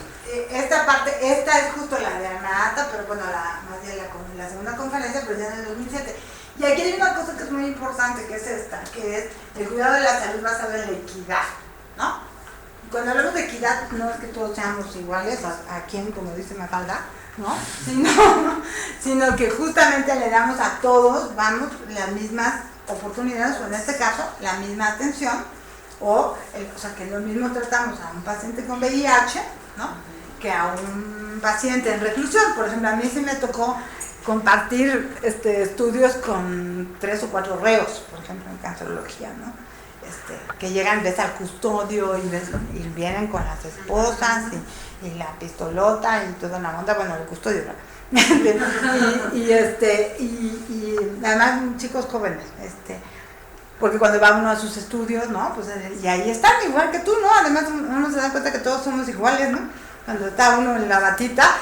esta parte, esta es justo la de Anahata, pero bueno, más bien la segunda conferencia, pero ya en el 2007. Y aquí hay una cosa que es muy importante, que es esta, que es el cuidado de la salud basado en la equidad, ¿no? Cuando hablamos de equidad, no es que todos seamos iguales, a quien, como dice Mafalda, ¿no? Sino que justamente le damos a todos, vamos, las mismas oportunidades, o en este caso, la misma atención, o sea, que lo mismo tratamos a un paciente con VIH, ¿no? Que a un paciente en reclusión. Por ejemplo, a mí sí me tocó compartir estudios con 3 o 4 reos, por ejemplo, en cancerología, ¿no? Que llegan, ves al custodio y vienen con las esposas y la pistolota y toda la onda, bueno, el custodio, ¿no? y además chicos jóvenes, porque cuando va uno a sus estudios, ¿no? Pues y ahí están, igual que tú, ¿no? Además uno se da cuenta que todos somos iguales, ¿no? Cuando está uno en la batita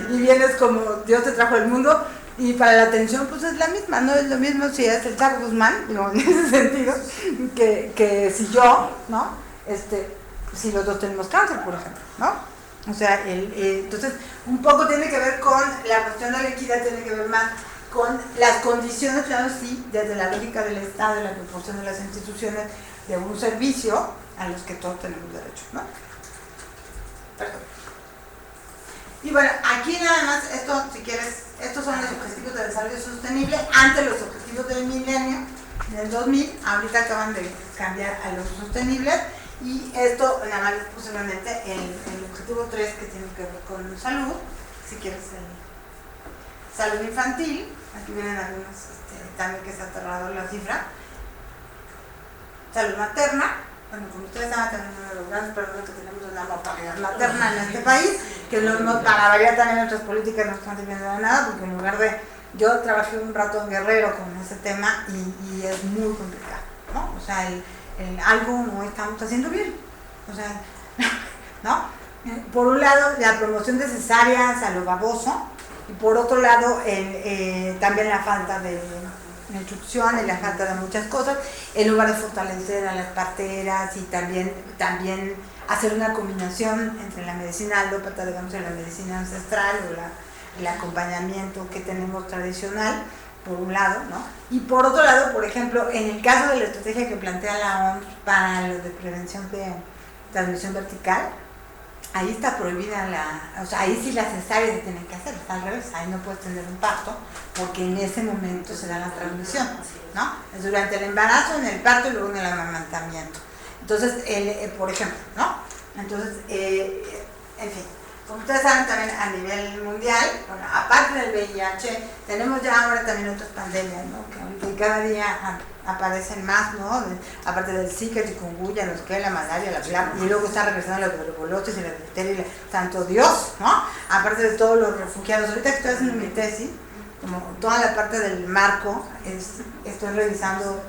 y vienes como Dios te trajo el mundo, y para la atención pues es la misma, no es lo mismo si es el Chapo Guzmán, digo, en ese sentido, que si yo, ¿no? Si los dos tenemos cáncer, por ejemplo, ¿no? O sea, entonces un poco tiene que ver con la cuestión de la equidad, tiene que ver más con las condiciones, claro, sí, desde la lógica del Estado, de la proporción de las instituciones, de un servicio a los que todos tenemos derecho, ¿no? Perdón. Y bueno, aquí nada más, esto, si quieres, estos son los objetivos de desarrollo sostenible antes los objetivos del milenio, del 2000, ahorita acaban de cambiar a los sostenibles, y esto nada más posiblemente el objetivo 3 que tiene que ver con salud, si quieres salud infantil, aquí vienen algunos, también que es aterrador la cifra, salud materna. Bueno, como ustedes saben, tenemos uno de los grandes problemas que tenemos es la mortalidad materna en este país, que para variar también nuestras políticas no están sirviendo de nada, porque en lugar de... Yo trabajé un rato en Guerrero con ese tema y es muy complicado, ¿no? O sea, algo no estamos haciendo bien, o sea, ¿no? Por un lado, la promoción de cesáreas a lo baboso, y por otro lado, también la falta de instrucción y la falta de muchas cosas, en lugar de fortalecer a las parteras y también hacer una combinación entre la medicina alópata, digamos, y la medicina ancestral o el acompañamiento que tenemos tradicional, por un lado, ¿no? Y por otro lado, por ejemplo, en el caso de la estrategia que plantea la OMS para lo de prevención de transmisión vertical, ahí está prohibida o sea, ahí sí la cesárea se tiene que hacer, está al revés, ahí no puedes tener un parto, porque en ese momento se da la transmisión, ¿no? Es durante el embarazo, en el parto y luego en el amamantamiento. Entonces, por ejemplo, ¿no? Entonces, en fin, como ustedes saben también a nivel mundial, bueno, aparte del VIH, tenemos ya ahora también otras pandemias, ¿no? Que cada día aparecen más, ¿no? Aparte del Zika, el chikungunya, no sé qué, la malaria, la bla, y luego está regresando la tuberculosis y la difteria, santo Dios, ¿no? Aparte de todos los refugiados. Ahorita que estoy haciendo mi tesis, como toda la parte del marco, estoy revisando,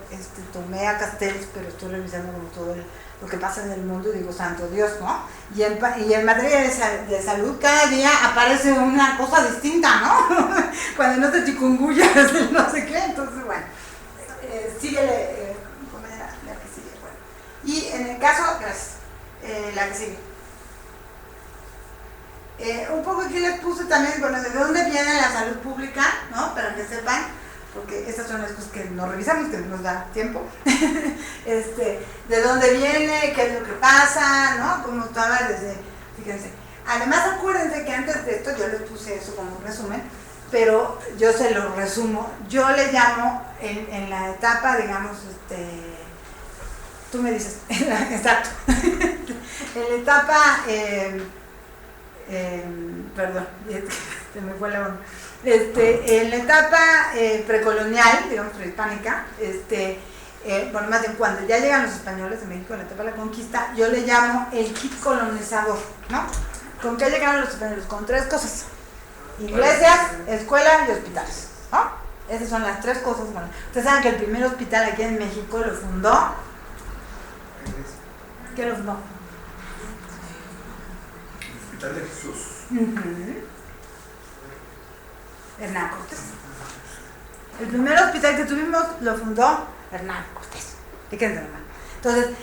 tomé a Castells, pero estoy revisando como todo lo que pasa en el mundo y digo, santo Dios, ¿no? Y en materia de salud cada día aparece una cosa distinta, ¿no? Cuando no te chikungunya, no sé qué, entonces bueno, síguele, ¿cómo era la que sigue? Bueno. Y en el caso, gracias, la que sigue. Un poco aquí les puse también, bueno, de dónde viene la salud pública, ¿no? Para que sepan, porque estas son las cosas que no revisamos, que nos da tiempo. De dónde viene, qué es lo que pasa, ¿no? Como estaba desde, fíjense. Además, acuérdense que antes de esto, yo les puse eso como un resumen, pero yo se lo resumo. Yo le llamo en la etapa, digamos, tú me dices, exacto, en la etapa, perdón, se me fue la onda. En la etapa precolonial, digamos prehispánica, bueno, más bien cuando ya llegan los españoles de México en la etapa de la conquista, yo le llamo el kit colonizador, ¿no? ¿Con qué llegaron los españoles? Con 3 cosas: iglesias, escuelas y hospitales, ¿no? Esas son las 3 cosas. Bueno, ustedes saben que el primer hospital aquí en México lo fundó. ¿Qué lo fundó? El Hospital de Jesús. Hernán Cortés. El primer hospital que tuvimos lo fundó Hernán Cortés. Fíjense, hermano. Entonces,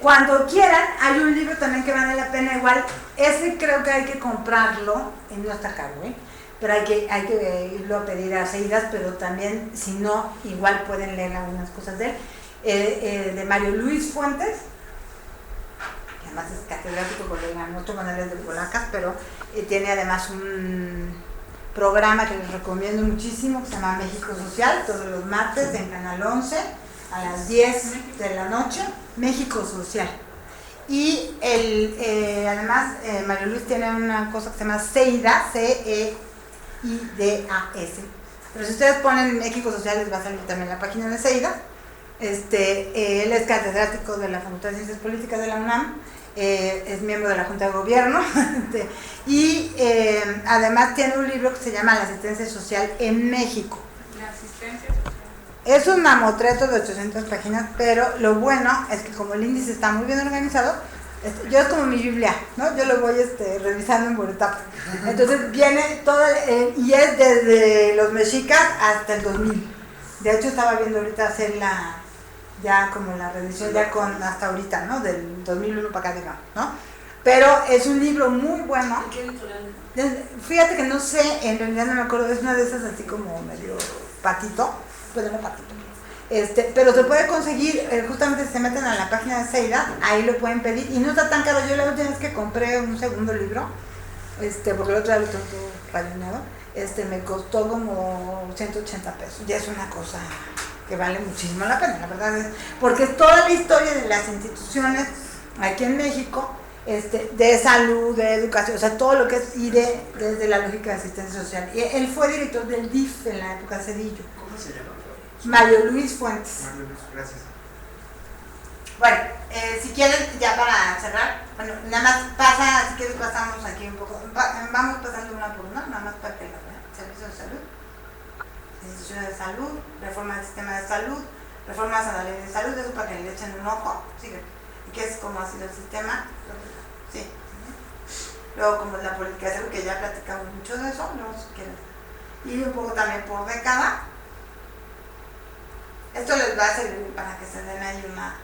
cuando quieran, hay un libro también que vale la pena igual. Ese creo que hay que comprarlo, no está caro, pero hay que irlo a pedir a Seidas, pero también, si no, igual pueden leer algunas cosas de él. De Mario Luis Fuentes, que además es catedrático, colega, no tomo maneras de polacas, pero tiene además un programa que les recomiendo muchísimo, que se llama México Social, todos los martes en Canal 11, a las 10 de la noche, México Social. Y además Mario Luis tiene una cosa que se llama Seidas, CEIDAS. Pero si ustedes ponen México Social les va a salir también la página de Seidas. Él es catedrático de la Facultad de Ciencias Políticas de la UNAM, es miembro de la Junta de Gobierno y además tiene un libro que se llama La asistencia social en México. La asistencia social. Es un mamotreto de 800 páginas, pero lo bueno es que como el índice está muy bien organizado, yo es como mi Biblia, ¿no? Yo lo voy revisando por etapas. Entonces viene todo, y es desde los mexicas hasta el 2000. De hecho estaba viendo ahorita hacer ya como la revisión ya con hasta ahorita, ¿no? Del 2001 para acá, digamos, ¿no? Pero es un libro muy bueno. ¿Qué editorial? Fíjate que no sé, en realidad no me acuerdo, es una de esas así como medio patito, pero no patito. Pero se puede conseguir, justamente si se meten a la página de Seidas, ahí lo pueden pedir y no está tan caro. Yo la última vez que compré un segundo libro, porque el otro día lo tengo todo rayoneado, me costó como 180 pesos. Ya es una cosa que vale muchísimo la pena, la verdad es, porque es toda la historia de las instituciones aquí en México, de salud, de educación, o sea, todo lo que es, y desde la lógica de asistencia social. Y él fue director del DIF en la época Cedillo. ¿Cómo se llama? Mario Luis Fuentes. Mario Luis, gracias. Bueno, si quieren, ya para cerrar, bueno, nada más pasa, si quieres pasamos aquí un poco, vamos pasando una por una, nada más para que lo vean. Servicios de salud, instituciones de salud, reforma del sistema de salud, reformas a la ley de salud, eso para que le echen un ojo, sigue. ¿Y qué es cómo ha sido el sistema? Sí. Luego como la política de salud, que ya platicamos mucho de eso, luego si quieren. Y un poco también por década. Esto les va a servir para que se den ahí una...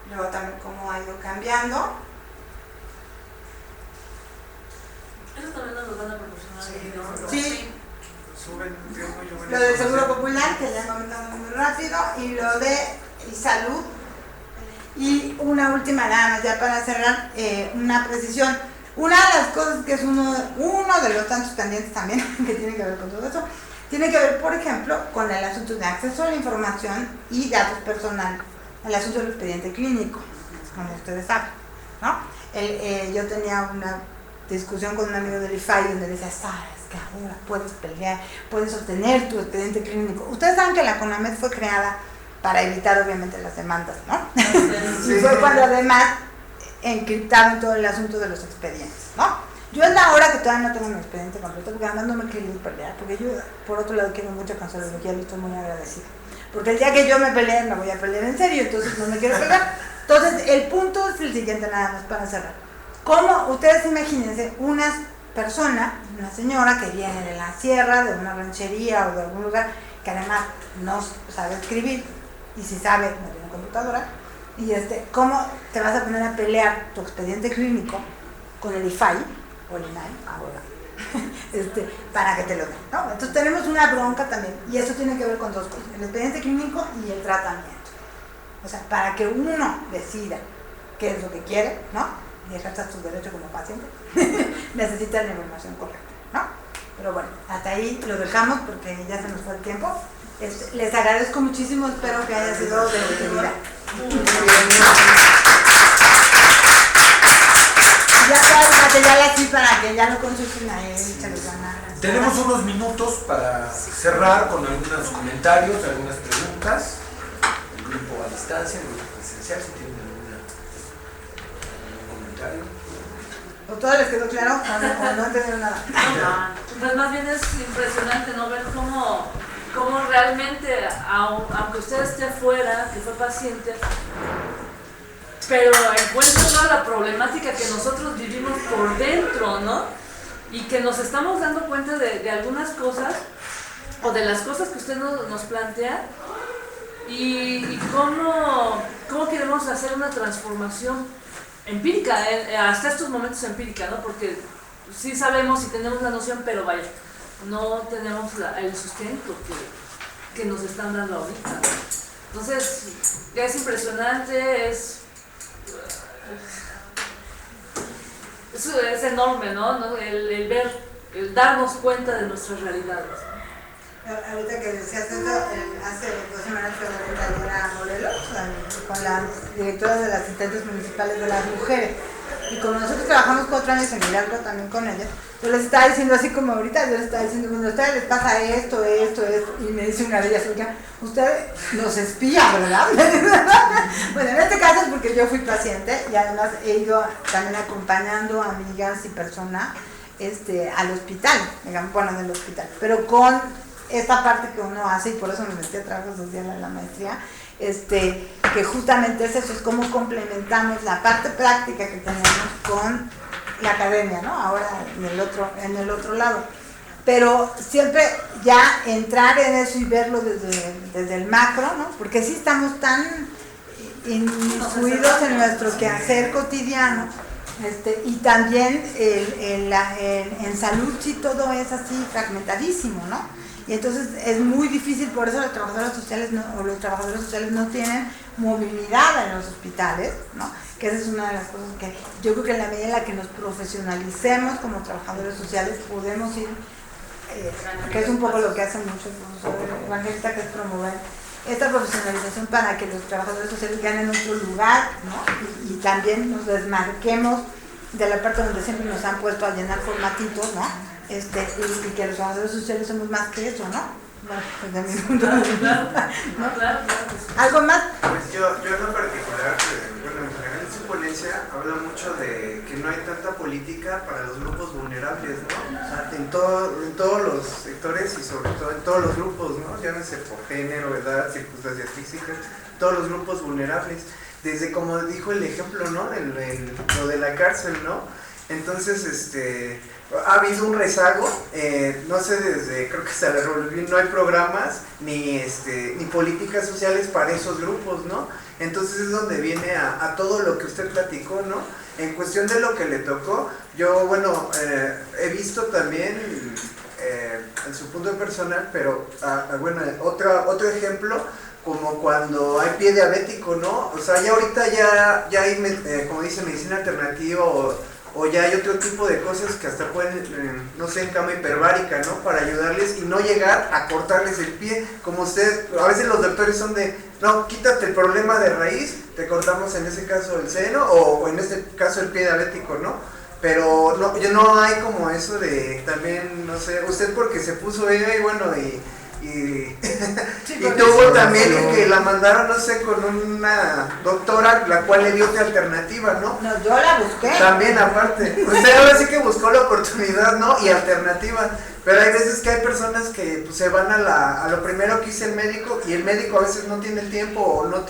Luego también cómo ha ido cambiando. Eso también nos lo van a proporcionar. Sí. Suben un tiempo, yo Lo del Seguro Popular, que ya comentamos muy rápido, y lo de salud. Y una última nada más, ya para cerrar, una precisión. Una de las cosas que es uno de los tantos pendientes también, que tiene que ver con todo eso, tiene que ver, por ejemplo, con el asunto de acceso a la información y datos personales, el asunto del expediente clínico, como ustedes saben, ¿no? Yo tenía una discusión con un amigo del IFAI donde decía, sabes que ahora puedes pelear, puedes obtener tu expediente clínico. Ustedes saben que la CONAMED fue creada para evitar obviamente las demandas, ¿no? Sí. Y fue cuando además encriptaron todo el asunto de los expedientes, ¿no? Yo es la hora que todavía no tengo mi expediente completo, porque además no me he querido pelear, porque yo, por otro lado, quiero mucho cancerología y estoy muy agradecida. Porque el día que yo me pelee, me voy a pelear en serio, entonces no me quiero pelear. Entonces, el punto es el siguiente, nada más para cerrar. ¿Cómo? Ustedes imagínense una persona, una señora que viene de la sierra, de una ranchería o de algún lugar, que además no sabe escribir, y si sabe, no tiene computadora, y ¿cómo te vas a poner a pelear tu expediente clínico con el IFAI? O el INAI, ahora, para que te lo den, ¿no? Entonces tenemos una bronca también, y eso tiene que ver con dos cosas, el expediente clínico y el tratamiento. O sea, para que uno decida qué es lo que quiere, ¿no? Y ejerza su derecho como paciente, necesita la información correcta, ¿no? Pero bueno, hasta ahí lo dejamos porque ya se nos fue el tiempo. Les agradezco muchísimo, espero que haya sido de utilidad. Ya está el material aquí para que ya lo consulten a él, se los van a... Tenemos unos minutos para cerrar con algunos comentarios, algunas preguntas. El grupo a distancia, el grupo presencial, si tienen algún comentario. ¿O todo les quedó claro? O no entendieron nada. Pues más bien es impresionante, ¿no? Ver cómo realmente, aunque usted esté fuera, que fue paciente, pero encuentra toda la problemática que nosotros vivimos por dentro, ¿no? Y que nos estamos dando cuenta de algunas cosas, o de las cosas que usted nos plantea, y cómo queremos hacer una transformación empírica, hasta estos momentos empírica, ¿no? Porque sí sabemos y tenemos la noción, pero vaya, no tenemos el sustento que nos están dando ahorita. Entonces, es impresionante, es enorme, ¿no? El ver, el darnos cuenta de nuestras realidades. Ahorita que decías esto, hace 2 semanas fue la taller a Morelos con la directora de las asistentes municipales de las mujeres. Y como nosotros trabajamos 4 años en Hidalgo también con ellas, yo les estaba diciendo así como ahorita, yo les estaba diciendo, bueno, a ustedes les pasa esto, y me dice una de ellas, oiga, usted nos espía, ¿verdad? Bueno, en este caso es porque yo fui paciente y además he ido también acompañando a amigas y personas al hospital, digamos, bueno, del hospital, pero con esta parte que uno hace, y por eso me metí a trabajo social en la maestría, que justamente es eso, es cómo complementamos la parte práctica que tenemos con la academia, ¿no? Ahora en el otro lado. Pero siempre ya entrar en eso y verlo desde el macro, ¿no? Porque sí estamos tan inmiscuidos en nuestro quehacer cotidiano, y también en salud sí todo es así fragmentadísimo, ¿no? Y entonces es muy difícil, por eso los trabajadores sociales no tienen movilidad en los hospitales, ¿no? Que esa es una de las cosas que yo creo que en la medida en la que nos profesionalicemos como trabajadores sociales podemos ir, que es un poco lo que hace mucho el profesor Evangelista, que es promover esta profesionalización para que los trabajadores sociales ganen otro lugar, ¿no? Y también nos desmarquemos de la parte donde siempre nos han puesto a llenar formatitos, ¿no? Y que los trabajadores sociales somos más que eso, ¿no? Bueno, pues de mi punto de vista, ¿no? Claro. ¿Algo más? Pues yo en lo particular, bueno, en general en su ponencia habla mucho de que no hay tanta política para los grupos vulnerables, ¿no? O sea, en todos los sectores y sobre todo en todos los grupos, ¿no? Llámese por género, edad, circunstancias físicas, todos los grupos vulnerables. Desde como dijo el ejemplo, ¿no? Lo de la cárcel, ¿no? Entonces, ha habido un rezago, no sé, creo que se le revolvió, no hay programas ni políticas sociales para esos grupos, ¿no? Entonces es donde viene a todo lo que usted platicó, ¿no? En cuestión de lo que le tocó, yo, bueno, he visto también en su punto personal, pero, bueno, otro ejemplo, como cuando hay pie diabético, ¿no? O sea, ya ahorita ya hay, como dice, medicina alternativa o ya hay otro tipo de cosas que hasta pueden, no sé, en cama hiperbárica, ¿no? Para ayudarles y no llegar a cortarles el pie, como usted, a veces los doctores son de, no, quítate el problema de raíz, te cortamos en ese caso el seno o en este caso el pie diabético, ¿no? Pero no hay como eso de también, no sé, usted porque se puso ella y bueno, y tuvo también que la mandaron, no sé, con una doctora, la cual le dio otra alternativa, ¿no? No, yo la busqué. También aparte, usted ahora sí que buscó la oportunidad, ¿no? Y alternativa, pero hay veces que hay personas que pues, se van a lo primero que dice el médico y el médico a veces no tiene el tiempo o no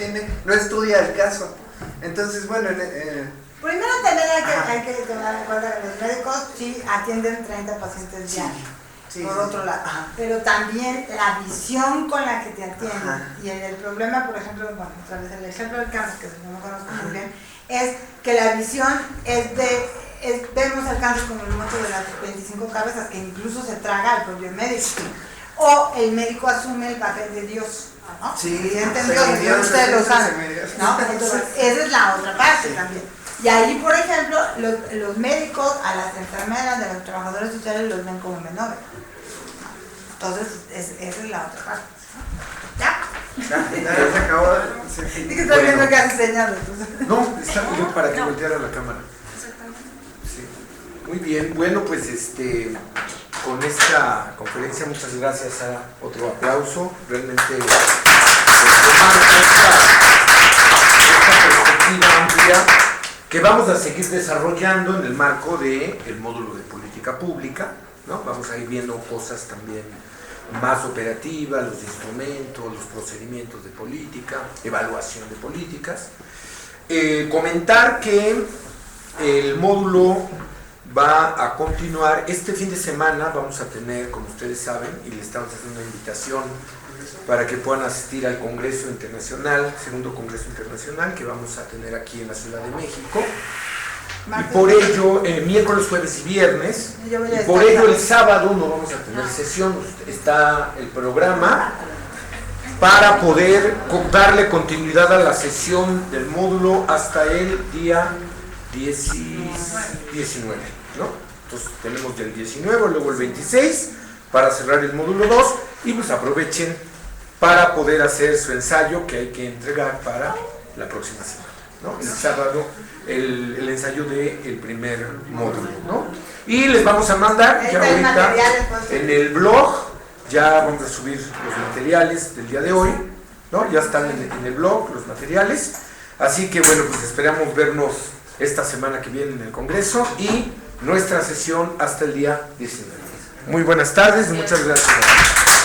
estudia el caso. Entonces, bueno, primero también hay que tomar en cuenta que los médicos sí atienden 30 pacientes diarios. Sí, por otro lado, pero también la visión con la que te atienden. Y el problema, por ejemplo, bueno, otra vez el ejemplo del cáncer, que no conozco muy bien, es que la visión vemos el cáncer como el monstruo de las 25 cabezas, que incluso se traga al propio médico, o el médico asume el papel de Dios, ¿no? Sí, Dios, ustedes lo saben, ¿no? Entonces esa es la otra parte también. Y ahí, por ejemplo, los médicos a las enfermeras de los trabajadores sociales los ven como menores. Entonces, esa es la otra parte. ¿Ya? Ya se acabó. Sí, que estoy viendo que hace señales. No, está bien para que volteara la cámara. Sí. Muy bien, bueno, pues con esta conferencia, muchas gracias, Sara. Otro aplauso. Realmente marca esta perspectiva amplia que vamos a seguir desarrollando en el marco del módulo de política pública, ¿no? Vamos a ir viendo cosas también más operativas, los instrumentos, los procedimientos de política, evaluación de políticas. Comentar que el módulo va a continuar este fin de semana. Vamos a tener, como ustedes saben, y le estamos haciendo una invitación para que puedan asistir al Congreso Internacional, segundo Congreso Internacional que vamos a tener aquí en la Ciudad de México. Y por ello, miércoles, jueves y viernes, y por ello el sábado no vamos a tener sesión, está el programa para poder darle continuidad a la sesión del módulo hasta el día 19, ¿no? Entonces tenemos del 19, luego el 26 para cerrar el módulo 2 y pues aprovechen para poder hacer su ensayo que hay que entregar para la próxima semana, ¿no? El sábado el ensayo del primer módulo, ¿no? Y les vamos a mandar ya ahorita en el blog, ya vamos a subir los materiales del día de hoy, ¿no? Ya están en el blog los materiales, así que bueno, pues esperamos vernos esta semana que viene en el Congreso y nuestra sesión hasta el día 19. Muy buenas tardes y muchas gracias.